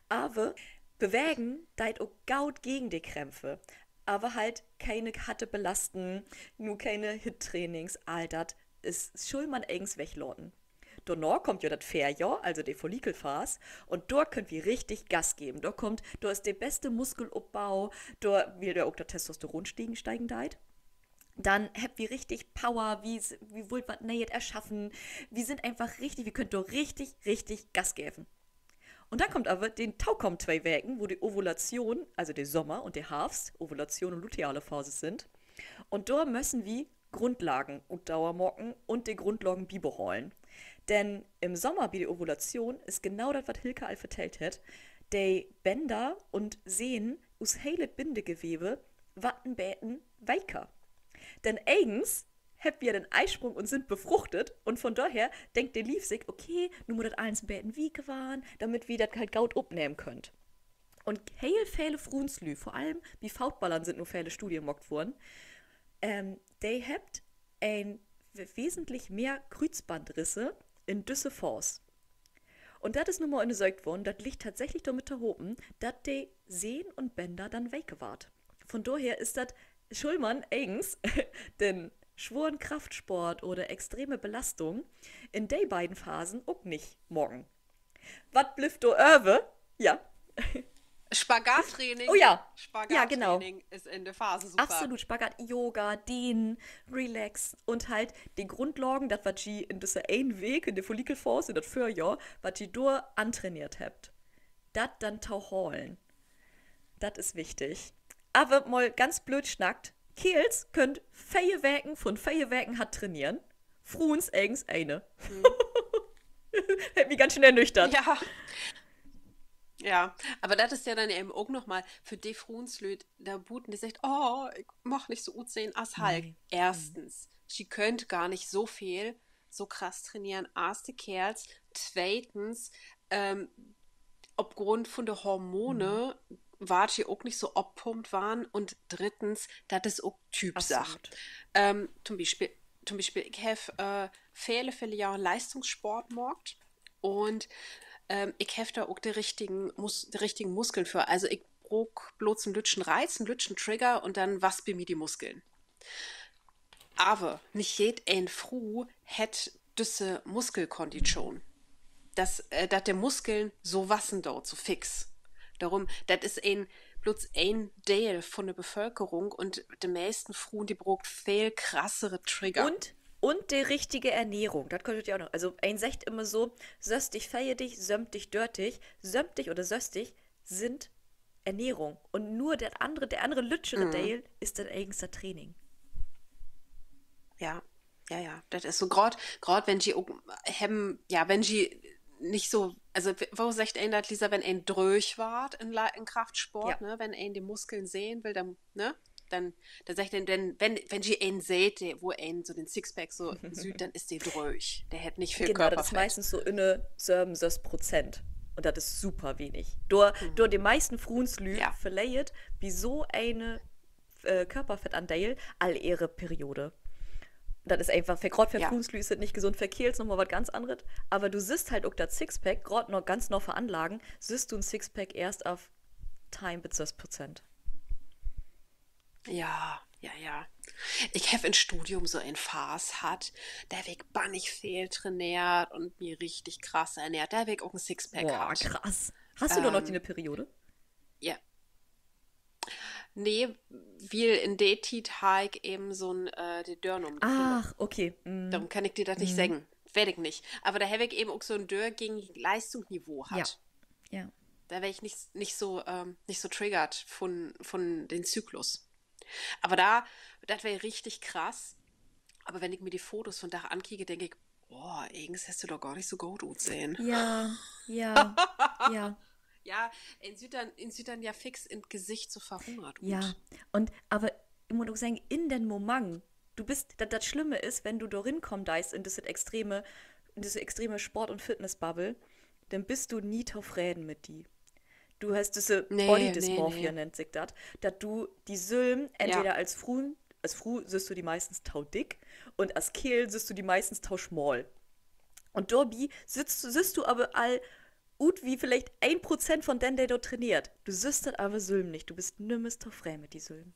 Speaker 1: aber bewegen deit auch gaut gegen die Krämpfe. Aber halt keine harte Belasten, nur keine Hit-Trainings, all das ist schuld man eigens wegloten. Danach kommt ja das Fairjahr, also die Follikelphase, und dort könnt wir richtig Gas geben. Da ist der beste Muskelaufbau, da will der auch der Testosteron steigen deit. Dann habt wir richtig Power, wie wollt was Neues erschaffen. Wir sind einfach richtig, wir können da richtig, richtig Gas geben. Und dann kommt aber den Taukom 2 Wochen, wo die Ovulation, also der Sommer und der Herbst, Ovulation und luteale Phase sind. Und da müssen wir Grundlagen und Dauermocken und die Grundlagen beibehalten. Denn im Sommer bei der Ovulation ist genau das, was Hilke all vertellt hat. Die Bänder und Sehnen aus heilet Bindegewebe watten bäten weiker. Denn eigens habt wir den Eisprung und sind befruchtet und von daher denkt der Lief sich, okay, nun muss das alles bäten wieke waren, damit wir das halt gaut abnehmen könnt. Und heil viele Frunslü, vor allem wie Fautballern sind nur viele Studien mockt worden, die habt ein wesentlich mehr Kreuzbandrisse in düsse Force. Und das ist nun mal gesagt worden, das liegt tatsächlich damit erhoben, dass die Sehnen und Bänder dann weggewahrt. Von daher ist das Schulmann eigens den schworen Kraftsport oder extreme Belastung in den beiden Phasen auch nicht morgen. Was blifft do öwe? Ja.
Speaker 2: Spagattraining.
Speaker 1: Oh ja.
Speaker 2: Spagattraining
Speaker 1: genau.
Speaker 2: ist in der Phase super.
Speaker 1: Absolut. Spagat, Yoga, Dehnen, Relax und halt die Grundlagen, das, was ihr in dieser einen Weg, in der Follikelforce, in das Vorjahr, was ihr da antrainiert habt. Das dann tauholen. Das ist wichtig. Aber mal ganz blöd schnackt, Kehls könnt Feierwerken von Feierwerken hat trainieren. Fruns eigens eine. Hätte mich ganz schön ernüchtert.
Speaker 2: Ja. Ja, aber das ist ja dann eben auch nochmal für die Frunslüt, der Buten, die sagt, oh, ich mach nicht so gut sehen als Hulk.
Speaker 1: Nee.
Speaker 2: Erstens, sie könnt gar nicht so viel, so krass trainieren, als die Kerls. Zweitens, aufgrund von der Hormone, war sie auch nicht so oppumpt waren. Und drittens, das ist auch Typsache. Zum Beispiel, ich habe viele Jahre Leistungssport gemacht und ich habe da auch die richtigen Muskeln für. Also ich brauche bloß einen lütschen Reiz, einen lütschen Trigger und dann was bei mir die Muskeln. Aber nicht jede Frau hat diese Muskelkondition. Dass die Muskeln so wassen dort, so fix. Darum, das ist bloß ein Teil von der Bevölkerung und die meisten Frauen, die brauchen viel krassere Trigger.
Speaker 1: Und die richtige Ernährung, das könntet ihr auch noch. Also, ein sagt immer so: söstig, feier dich, sömmt dich, dörtig. Sömmt oder söstig sind Ernährung. Und nur der andere lütschere Teil ist dann eigens das Training.
Speaker 2: Ja. Das ist so, gerade wenn sie wenn sie nicht so, also, wo sagt ein das, Lisa, wenn ein dröch wart in Kraftsport,
Speaker 1: Ja.
Speaker 2: ne, wenn ein die Muskeln sehen will, dann, ne? Dann sagt er, wenn sie einen seht, wo ein so den Sixpack so sieht, dann ist der dröch. Der hat nicht viel
Speaker 1: Genau,
Speaker 2: Körperfett.
Speaker 1: das ist meistens so inne 7-6%. Und das ist super wenig. Durch die meisten Frunslü
Speaker 2: Ja.
Speaker 1: verleiht wie so eine Körperfettanteil all ihre Periode. Das ist einfach, gerade für
Speaker 2: Ja.
Speaker 1: Frunslü ist das nicht gesund, für Kehls nochmal was ganz anderes. Aber du siehst halt auch das Sixpack, gerade noch ganz noch veranlagen, siehst du ein Sixpack erst auf Time bis 6%.
Speaker 2: Ja. Ich habe im Studium so ein Phase hat, der Weg bannig viel trainiert und mir richtig krass ernährt. Der Weg auch ein Sixpack
Speaker 1: Boah,
Speaker 2: hat.
Speaker 1: krass. Hast du da noch die eine Periode?
Speaker 2: Ja. Nee, weil in der Tit habe ich eben so ein die Dörnum.
Speaker 1: Ach, okay.
Speaker 2: Darum kann ich dir das nicht sagen. Werd ich nicht. Aber da habe ich eben auch so ein Dörr gegen Leistungsniveau hat.
Speaker 1: Ja.
Speaker 2: Da wäre ich nicht so triggert von den Zyklus. Aber das wäre richtig krass. Aber wenn ich mir die Fotos von da ankriege, denke ich, boah, irgendwas hast du doch gar nicht so gut aussehen.
Speaker 1: Ja.
Speaker 2: Ja, in Südern ja fix im Gesicht so verhungert.
Speaker 1: Ja, aber ich muss auch sagen, in den Moment, das Schlimme ist, wenn du da reinkommst in diese extreme Sport- und Fitnessbubble, dann bist du nie drauf reden mit die. Du hast diese Body Dysmorphia, nennt sich das, dass du die Sülm entweder als Frau siehst du die meistens tau dick und als Kehl siehst du die meistens tau schmal. Und Dobby siehst du aber all gut wie vielleicht 1% von denen, der dort trainiert. Du siehst das aber Sülm nicht. Du bist nimmes tau frei mit die Sülm.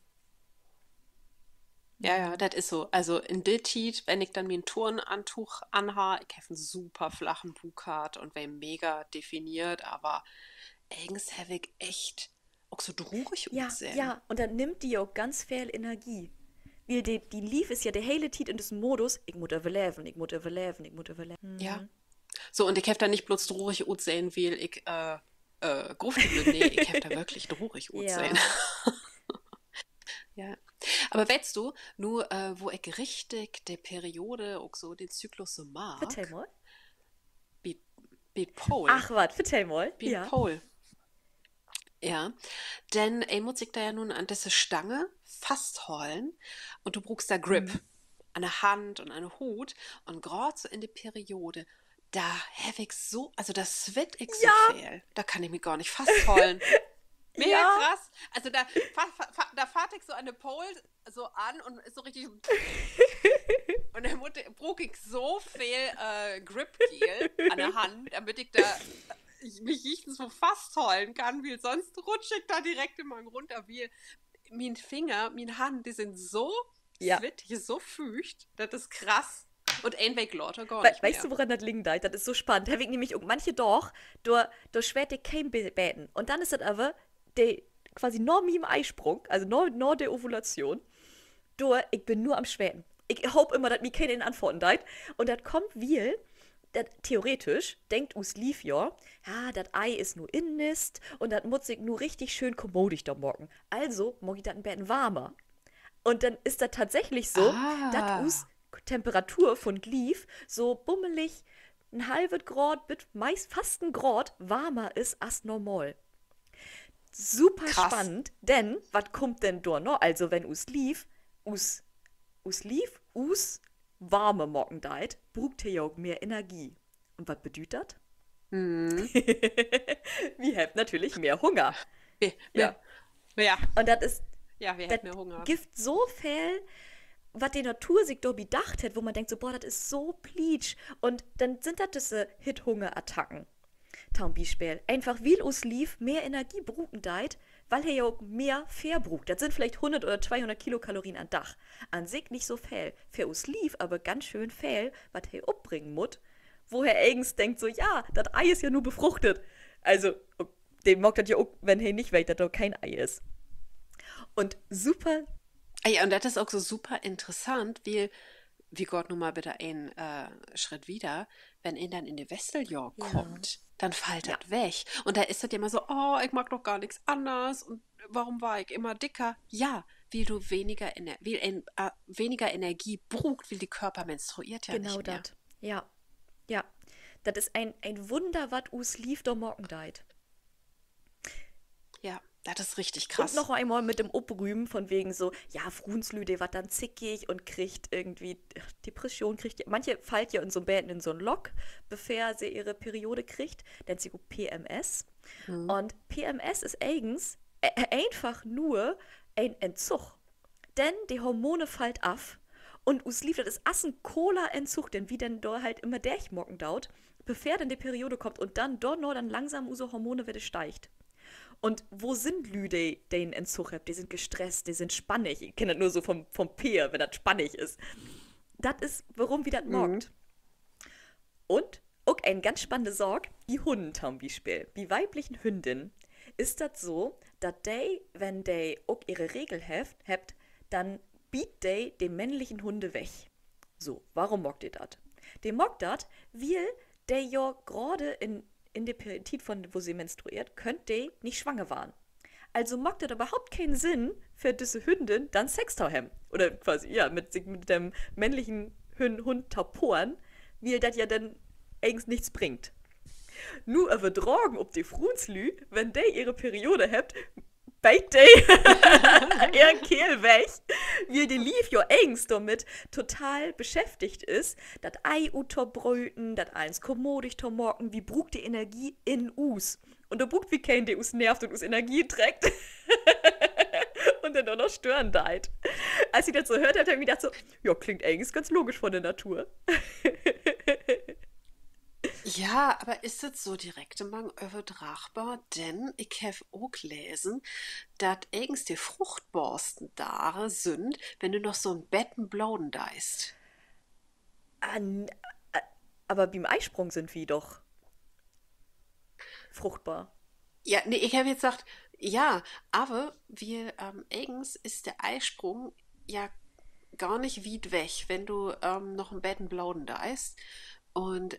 Speaker 2: Ja, das ist so. Also in der Tit, wenn ich dann mir ein Turnantuch anhabe, ich habe einen super flachen Bukat und wäre mega definiert, aber irgendwas habe ich echt auch so drurig aussehen.
Speaker 1: Ja, und dann nimmt die auch ganz viel Energie. Weil die lief ist ja der hele Tit in diesem Modus, ich muss überleben.
Speaker 2: Ja. So, und ich habe da nicht bloß drohig ut sehen, weil ich gruftig bin. Nee, ich habe da wirklich drohig ut sehen.
Speaker 1: Ja.
Speaker 2: Ja. Aber weißt du, nur wo ich richtig die Periode, auch so den Zyklus so
Speaker 1: Vertell
Speaker 2: mag,
Speaker 1: mal.
Speaker 2: wie, wie Pol.
Speaker 1: Ach, was, vertell mal.
Speaker 2: Wie
Speaker 1: Ja.
Speaker 2: Pol. Ja, denn muss ich da ja nun an diese Stange festhalten und du brauchst da Grip
Speaker 1: Mhm.
Speaker 2: an der Hand und an der Hut und gerade so in der Periode, da habe ich so, also das wird ich so
Speaker 1: Ja,
Speaker 2: viel, da kann ich mich gar nicht festhalten. Mega
Speaker 1: ja.
Speaker 2: krass. Also da fahrt ich so eine Pole so an und ist so richtig und dann brauche ich so viel Grip-Gel an der Hand, damit ich da mich nicht so festhalten kann, weil sonst rutsche ich da direkt immer runter, wie mein Finger, meine Hand, die sind so
Speaker 1: Ja.
Speaker 2: swittig, so feucht, das ist krass. Und ein Weg lauter gar
Speaker 1: We
Speaker 2: nicht
Speaker 1: weißt
Speaker 2: mehr.
Speaker 1: du, woran das liegen deit? Das ist so spannend. Habe ich nämlich auch manche doch, durch schwerte kein beten. Und dann ist das aber der quasi nur mit dem Eisprung, also nur der Ovulation. Ich bin nur am Schwäten. Ich hoffe immer, dass mir keine in Antworten deit. Und das kommt wie, theoretisch denkt us lief ja, das Ei ist nur innest und das muss ich nur richtig schön kommodisch da morgen. Also mag ich das ein bisschen warmer. Und dann ist das tatsächlich so, dass us
Speaker 2: Ah,
Speaker 1: Temperatur von Glief so bummelig ein halbes Grad bis meist fast ein Grad warmer ist als normal. Super
Speaker 2: krass.
Speaker 1: spannend, denn was kommt denn da noch? Also wenn us, us warme Morgen deit, braucht ihr ja auch mehr Energie. Und was bedeutet das?
Speaker 2: Hm.
Speaker 1: Wir haben natürlich mehr Hunger.
Speaker 2: Wir, wir,
Speaker 1: Ja.
Speaker 2: ja,
Speaker 1: Und das ist,
Speaker 2: ja, wir
Speaker 1: das
Speaker 2: hätten mehr Hunger.
Speaker 1: gibt so viel, was die Natur sich da bedacht hat, wo man denkt so, boah, das ist so pleatsch. Und dann sind das diese Hit-Hunger-Attacken. Zum Beispiel. Einfach weil us lief mehr Energie bruken deit, weil er ja auch mehr verbrucht. Das sind vielleicht 100 oder 200 Kilokalorien an Dach. An sich nicht so viel. Für us lief aber ganz schön viel, was er abbringen muss, wo er eigens denkt so, ja, das Ei ist ja nur befruchtet. Also, dem mag das ja auch, wenn er nicht weiß, dass da kein Ei ist. Und super,
Speaker 2: Ah ja, und das ist auch so super interessant, wie Gott nun mal bitte einen Schritt wieder, wenn ihn dann in die Wesseljahre
Speaker 1: ja,
Speaker 2: kommt, dann fällt
Speaker 1: ja,
Speaker 2: das weg. Und da ist das immer so, oh, ich mag doch gar nichts anders und warum war ich immer dicker? Ja, weil du weniger Energie braucht, weil die Körper menstruiert ja
Speaker 1: genau
Speaker 2: nicht mehr.
Speaker 1: das. Ja, ja. Das ist ein Wunder, was us lief da morgen deit.
Speaker 2: Ja, das ist richtig
Speaker 1: Und
Speaker 2: krass.
Speaker 1: noch einmal mit dem Obrühmen von wegen so, ja, Frunzlü, der war dann zickig und kriegt irgendwie Depression, manche fallen ja in so Bäden in so ein Lock, bevor sie ihre Periode kriegt, nennt sie PMS.
Speaker 2: Hm.
Speaker 1: Und PMS ist eigens einfach nur ein Entzug. Denn die Hormone fallen ab und us liefert es assen Cola-Entzug, denn wie denn da halt immer der Mocken dauert, bevor dann die Periode kommt und dann dort noch dann langsam unsere Hormone wieder steigt. Und wo sind Lüde, die den Entzug haben? Die sind gestresst, die sind spannig. Ich kenne das nur so vom Peer, wenn das spannig ist. Das ist, warum wie das
Speaker 2: Mhm.
Speaker 1: morgt. Und auch ein ganz spannende Sorge, die Hunden zum Beispiel. Die weiblichen Hündinnen ist das so, dass die, wenn die auch ihre Regel habt, dann biet die den männlichen Hunde weg. So, warum mockt ihr das? Die mockt das, weil der ja gerade in der Periode, von wo sie menstruiert, könnt die nicht schwanger waren. Also macht das überhaupt keinen Sinn für diese Hündin dann Sex zu haben. Oder quasi, ja, mit dem männlichen Hund taporen, weil das ja dann eigentlich nichts bringt. Nur aber Drogen ob die Frunzlü, wenn der ihre Periode habt, beit der ihren Kehl weg, wie die Lief ja eigens damit total beschäftigt ist, das Ei unterbröten, das eins kommodisch zu morgen, wie brugt die Energie in us. Und da brugt wie kein, der us nervt und us Energie trägt und dann auch noch stören deit. Als ich das so hört, hat er mir gedacht so, ja, klingt eigentlich ganz logisch von der Natur.
Speaker 2: Ja, aber ist es so direkt mal übertragbar? Denn ich habe auch gelesen, dass eigens die Fruchtborsten da sind, wenn du noch so ein Betten blauen deist.
Speaker 1: An, aber beim Eisprung sind wir doch fruchtbar.
Speaker 2: Ja, nee, ich habe jetzt gesagt, ja, aber eigens ist der Eisprung ja gar nicht weit weg, wenn du noch ein Betten blauen deist. Und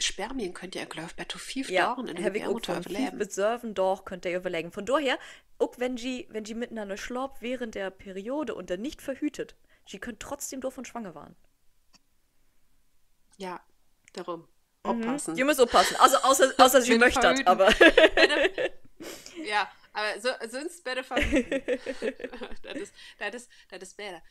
Speaker 2: Spermien könnt ihr, glaube ich, bei 5
Speaker 1: Ja,
Speaker 2: Jahren in der
Speaker 1: habe ich auch
Speaker 2: Gebärmutter
Speaker 1: von 5
Speaker 2: überleben.
Speaker 1: bis 7 doch, könnt ihr überlegen. Von daher, auch wenn sie miteinander schlaft während der Periode und dann nicht verhütet, sie können trotzdem davon schwanger werden.
Speaker 2: Ja, darum.
Speaker 1: Mhm.
Speaker 2: Aufpassen.
Speaker 1: Ihr müsst aufpassen. Also, außer sie
Speaker 2: Bitte
Speaker 1: möchte das,
Speaker 2: verhüten.
Speaker 1: aber.
Speaker 2: Bitte, ja, aber sonst bitte verhüten. Das ist besser.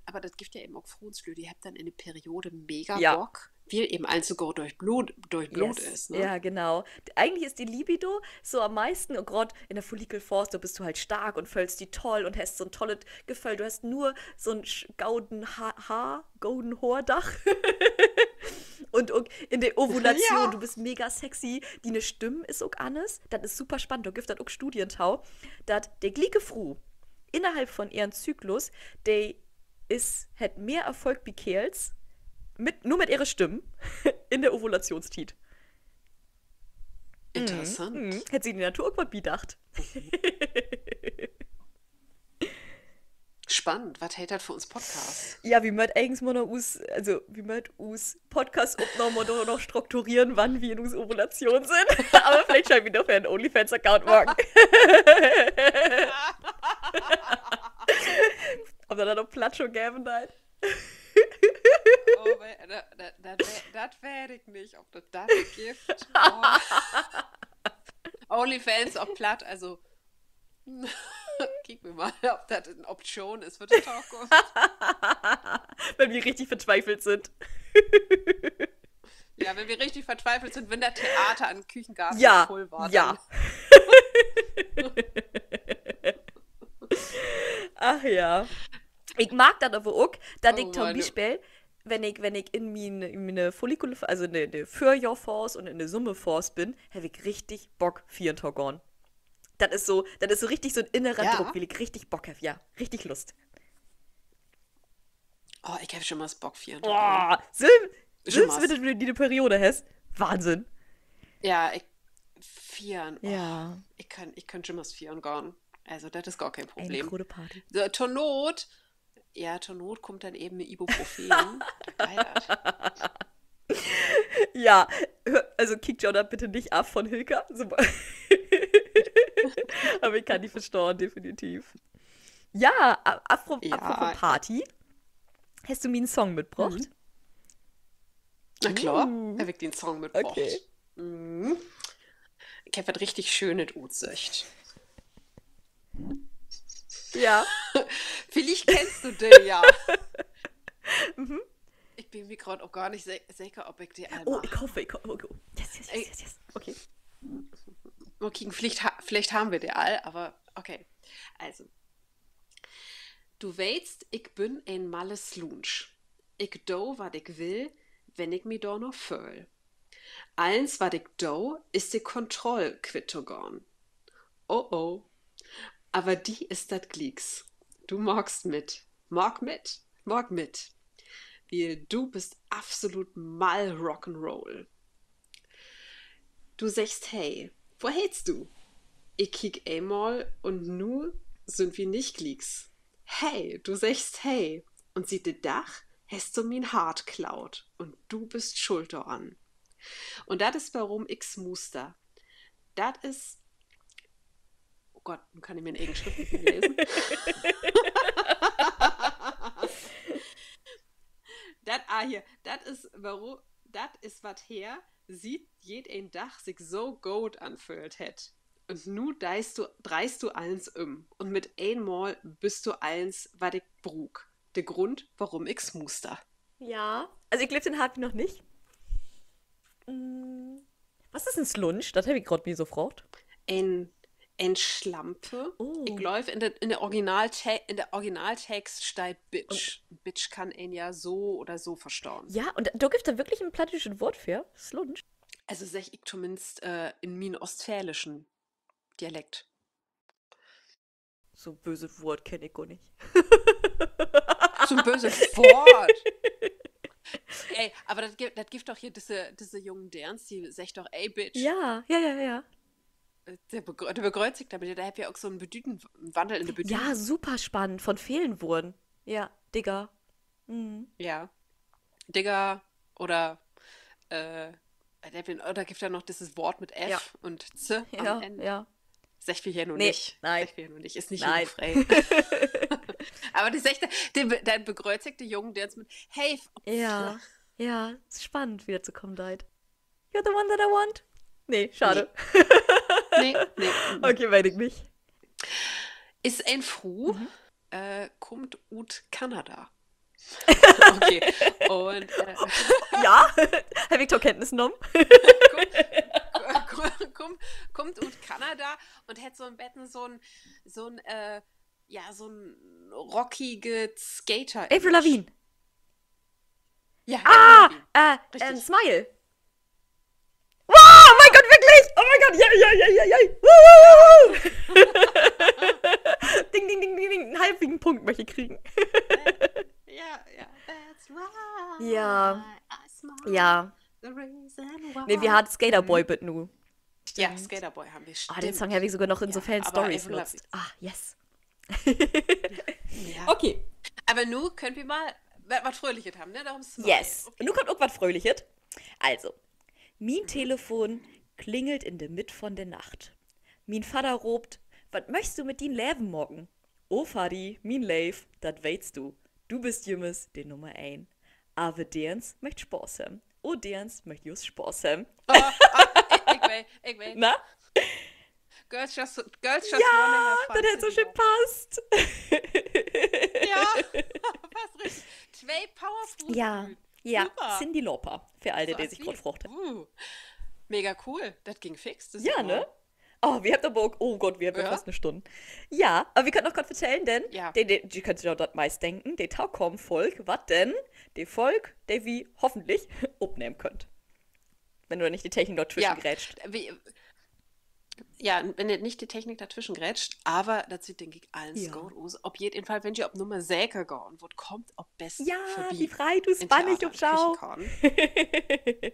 Speaker 2: Aber das gibt ja eben auch Frauenslü, die habt dann in der Periode mega
Speaker 1: Ja.
Speaker 2: Bock, wie eben sogar durch Blut
Speaker 1: Yes.
Speaker 2: ist, ne?
Speaker 1: Ja, genau. Eigentlich ist die Libido so am meisten, und gerade in der Follikelforce, da bist du halt stark und fühlst die toll und hast so ein tolles Gefühl. Du hast nur so ein golden Haardach. Und auch in der Ovulation,
Speaker 2: Ja.
Speaker 1: du bist mega sexy. Deine Stimme ist auch anders. Das ist super spannend. Da gibt es auch Studientau, dass der gleiche Frau innerhalb von ihrem Zyklus, hat mehr Erfolg wie Kerls, nur mit ihrer Stimme, in der Ovulationszeit.
Speaker 2: Interessant.
Speaker 1: Hätte sie die Natur auch was bedacht.
Speaker 2: Spannend. Was hält das für uns Podcast?
Speaker 1: Ja, wie man eigentlich mal noch wie man uns Podcast aufnehmen oder noch strukturieren, wann wir in uns Ovulation sind. Aber vielleicht schreiben wir doch für einen OnlyFans-Account morgen. Ob da dann noch Platz schon geben hat.
Speaker 2: Oh, das werde ich nicht, ob das gibt. Oh. OnlyFans auch platt, also kick mir mal, ob das eine Option ist für den Talk.
Speaker 1: Wenn wir richtig verzweifelt sind.
Speaker 2: Ja, wenn wir richtig verzweifelt sind, wenn der Theater an Küchengarten
Speaker 1: Ja,
Speaker 2: voll war.
Speaker 1: ja. Ach ja. Ich mag das aber auch, dass ich zum Beispiel, wenn ich in meine Follikule, also in der Vorjahrphase und in der Sommerphase bin, habe ich richtig Bock für einen Tag. Das ist so richtig so ein innerer Druck, weil ich richtig Bock habe. Ja, richtig Lust.
Speaker 2: Oh, ich habe schon mal das Bock für einen
Speaker 1: Boah,
Speaker 2: Tag.
Speaker 1: selbst wenn du die Periode hast. Wahnsinn.
Speaker 2: Ja, vieren. Oh,
Speaker 1: Ja.
Speaker 2: ich kann schon mal das vieren gehen. Also, das ist gar kein
Speaker 1: Eine
Speaker 2: Problem.
Speaker 1: große Party.
Speaker 2: So, zur Not kommt dann eben eine Ibuprofen.
Speaker 1: Ja, also kickt ja da bitte nicht ab von Hilka. Aber ich kann die verstehen, definitiv. Ja, apropos Party. Hast du mir einen Song mitgebracht?
Speaker 2: Na klar, habe ich den Song mitgebracht.
Speaker 1: Okay.
Speaker 2: Ich habe was richtig Schönes ausgesucht.
Speaker 1: Ja.
Speaker 2: Vielleicht kennst du den ja. Ich bin mir gerade auch gar nicht sicher, ob ich die alle
Speaker 1: Oh, ich hoffe. Oh. Yes. Okay.
Speaker 2: Mal kicken, vielleicht haben wir die all, aber okay. Also, du weißt, ich bin ein malles Lunch. Ich do, wat ich will, wenn ich mi do noch fühl. Eins, wat ich do, ist die Kontrollquittogon. Oh. Aber die ist dat Glicks. Du magst mit. Mag mit. Weil du bist absolut mal Rock'n'Roll. Du sagst, hey, wo hältst du? Ich kick einmal und nu sind wir nicht Glicks. Hey, du sagst, hey, und sieh de Dach, hast du min Hart klaut und du bist schuld daran. Und das ist warum ich Muster. Das ist. Oh Gott, nun kann ich mir einen eigenen Schrift nicht mehr lesen. Das ist warum, das ist was her, sieht ein Dach sich so gut anfühlt hätt. Und nu dreist du eins und mit einmal bist du eins, was ich brug. Der Grund, warum ich's muster.
Speaker 1: Ja. Also ich glaube, den hab ich noch nicht. Was ist ein Slunch? Das habe ich gerade mir so gefragt.
Speaker 2: Ein Schlampe.
Speaker 1: Oh.
Speaker 2: Ich glaube, in der Originaltext steht Bitch. Bitch kann ihn ja so oder so verstauen.
Speaker 1: Ja, und da gibt es da wirklich ein plattisches Wort für. Slunch.
Speaker 2: Also sag ich zumindest in min ostfälischen Dialekt.
Speaker 1: So ein böses Wort kenne ich gar nicht.
Speaker 2: So ein böses Wort. Ey, aber das gibt doch hier diese jungen Derns, die sagt doch, ey, Bitch.
Speaker 1: Ja.
Speaker 2: Der begrüßt sich damit, der hat ja auch so einen Wandel in der Bedeutung.
Speaker 1: Ja, super spannend. Von vielen wurden. Ja, Digga.
Speaker 2: Ja. Digga oder Oder gibt ja noch dieses Wort mit F
Speaker 1: Ja.
Speaker 2: und Z am
Speaker 1: Ja,
Speaker 2: Ende.
Speaker 1: ja.
Speaker 2: Sag ich hier nur
Speaker 1: Nee,
Speaker 2: nicht.
Speaker 1: nein.
Speaker 2: Sag ich hier nur nicht. Ist nicht
Speaker 1: Nein.
Speaker 2: jugendfrei. Aber das ist echt der bekreuzigte Junge, der jetzt mit Hey,
Speaker 1: Ja, ja, ist spannend, wiederzukommen, Deit. You're the one that I want? Nee, schade.
Speaker 2: nee.
Speaker 1: Okay, weiß ich nicht.
Speaker 2: Ist ein Fru,
Speaker 1: Mhm.
Speaker 2: kommt ut Kanada. Okay. Und
Speaker 1: Ja, Herr Victor Kenntnis genommen.
Speaker 2: kommt ut Kanada und hat so im Betten so ein rockige Skater.
Speaker 1: Avril Lavigne.
Speaker 2: Ja,
Speaker 1: Ah,
Speaker 2: Avril Lavigne. Richtig.
Speaker 1: Smile. Wow, oh mein Gott, wirklich? Oh mein Gott, ja. Ding, ding, ding, ding, ding. Einen halbigen Punkt möchte ich kriegen.
Speaker 2: Ja, that's why
Speaker 1: Ja.
Speaker 2: I smile.
Speaker 1: Ja.
Speaker 2: The reason why.
Speaker 1: Nee, wir hatten Skaterboy mit nu.
Speaker 2: Ja, Skaterboy haben wir,
Speaker 1: Ah, den
Speaker 2: stimmt.
Speaker 1: Song habe ich sogar noch in so
Speaker 2: Ja,
Speaker 1: Fällen
Speaker 2: aber
Speaker 1: Stories
Speaker 2: Avril
Speaker 1: nutzt. Ah, yes.
Speaker 2: Ja.
Speaker 1: Okay.
Speaker 2: Aber nun können wir mal was Fröhliches haben, ne? Darum Smile.
Speaker 1: Yes.
Speaker 2: Okay.
Speaker 1: Und nun kommt irgendwas Fröhliches. Also, mein Telefon klingelt in der Mitte von der Nacht. Mein Vater robt, was möchtest du mit din Leben morgen? Oh, Fadi, mein Leif, dat weißt du. Du bist jemals die Nummer 1. Aber derens möcht Spaß haben. Oh, derens möcht just Spaß haben.
Speaker 2: Ich will.
Speaker 1: Na?
Speaker 2: Girls just
Speaker 1: Ja,
Speaker 2: wanna have fun.
Speaker 1: das hat so schön passt.
Speaker 2: Ja, passt richtig. Zwei Powerfruit.
Speaker 1: Ja, ja,
Speaker 2: Super.
Speaker 1: Cyndi Lauper, für alle, die
Speaker 2: als
Speaker 1: sich
Speaker 2: Lied.
Speaker 1: gerade fruchten.
Speaker 2: Mega cool. Das ging fix. Das
Speaker 1: Ja,
Speaker 2: ist
Speaker 1: ne? Oh, wir haben aber auch, oh Gott, wir haben ja
Speaker 2: Ja.
Speaker 1: fast eine Stunde. Ja, aber wir können noch kurz erzählen, denn,
Speaker 2: Ja.
Speaker 1: die könnt ihr dort meist denken, der Tag kommt Volk, was denn? Der Volk, der wir hoffentlich abnehmen könnt. Wenn du nicht die Technik dazwischen
Speaker 2: Ja.
Speaker 1: grätscht.
Speaker 2: Ja, wenn nicht die Technik dazwischen grätscht, aber das sieht, denke ich, allen
Speaker 1: Ja.
Speaker 2: gut aus. Ob jeden Fall, wenn ihr ob Nummer säker gehen, wird kommt, ob best
Speaker 1: Ja,
Speaker 2: vorbei.
Speaker 1: wie frei du
Speaker 2: in
Speaker 1: spannend
Speaker 2: Theater,
Speaker 1: und schau.
Speaker 2: Küchenkorn.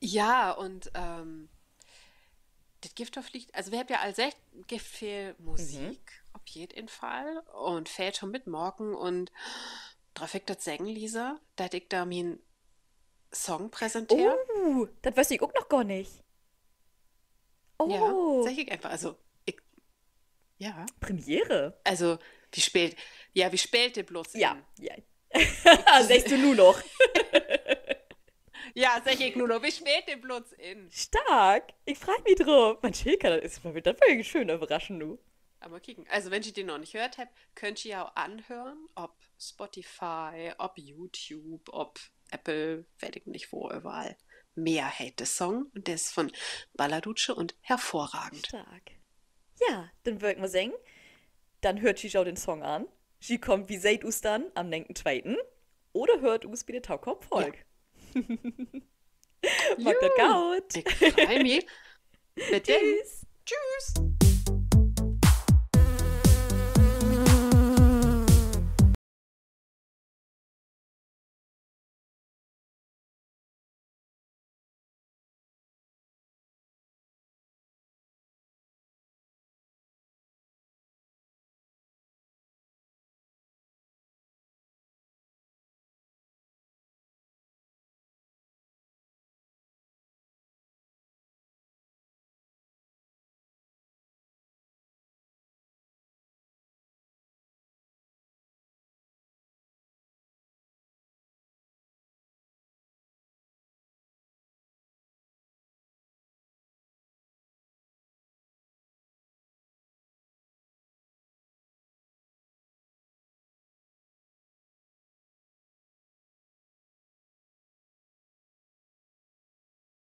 Speaker 2: Ja, und das Gift auf Licht, also wir haben ja als echt Gift viel Musik, auf jeden Fall. Und fällt schon mit morgen und drauf ich das sagen, Lisa, dass ich da meinen Song präsentiere.
Speaker 1: Das weiß ich auch noch gar nicht.
Speaker 2: Ja,
Speaker 1: Oh,
Speaker 2: sag ich einfach. Also, ja.
Speaker 1: Premiere.
Speaker 2: Also, wie spät der bloß
Speaker 1: Ja,
Speaker 2: in?
Speaker 1: ja. Sagst du nur noch.
Speaker 2: Ja, sag ich nur noch, wie spät der bloß in?
Speaker 1: Stark. Ich frage mich drauf. Man Schilker, das ist mal wieder völlig schön überraschen, du.
Speaker 2: Aber kicken. Also, wenn ihr den noch nicht gehört habt, könnt ihr ja auch anhören, ob Spotify, ob YouTube, ob Apple, weiß ich nicht wo, überall. Mehr Hate the Song und der ist von Balladuce und hervorragend.
Speaker 1: Stark. Ja, dann würden wir sagen, dann hört sie auch den Song an. Sie kommt, wie seht us dann am 2. Oder hört us bei der Tag kommt Volk. Mag das gaut.
Speaker 2: Ich freue mich. Bitte.
Speaker 1: Tschüss.
Speaker 2: Tschüss.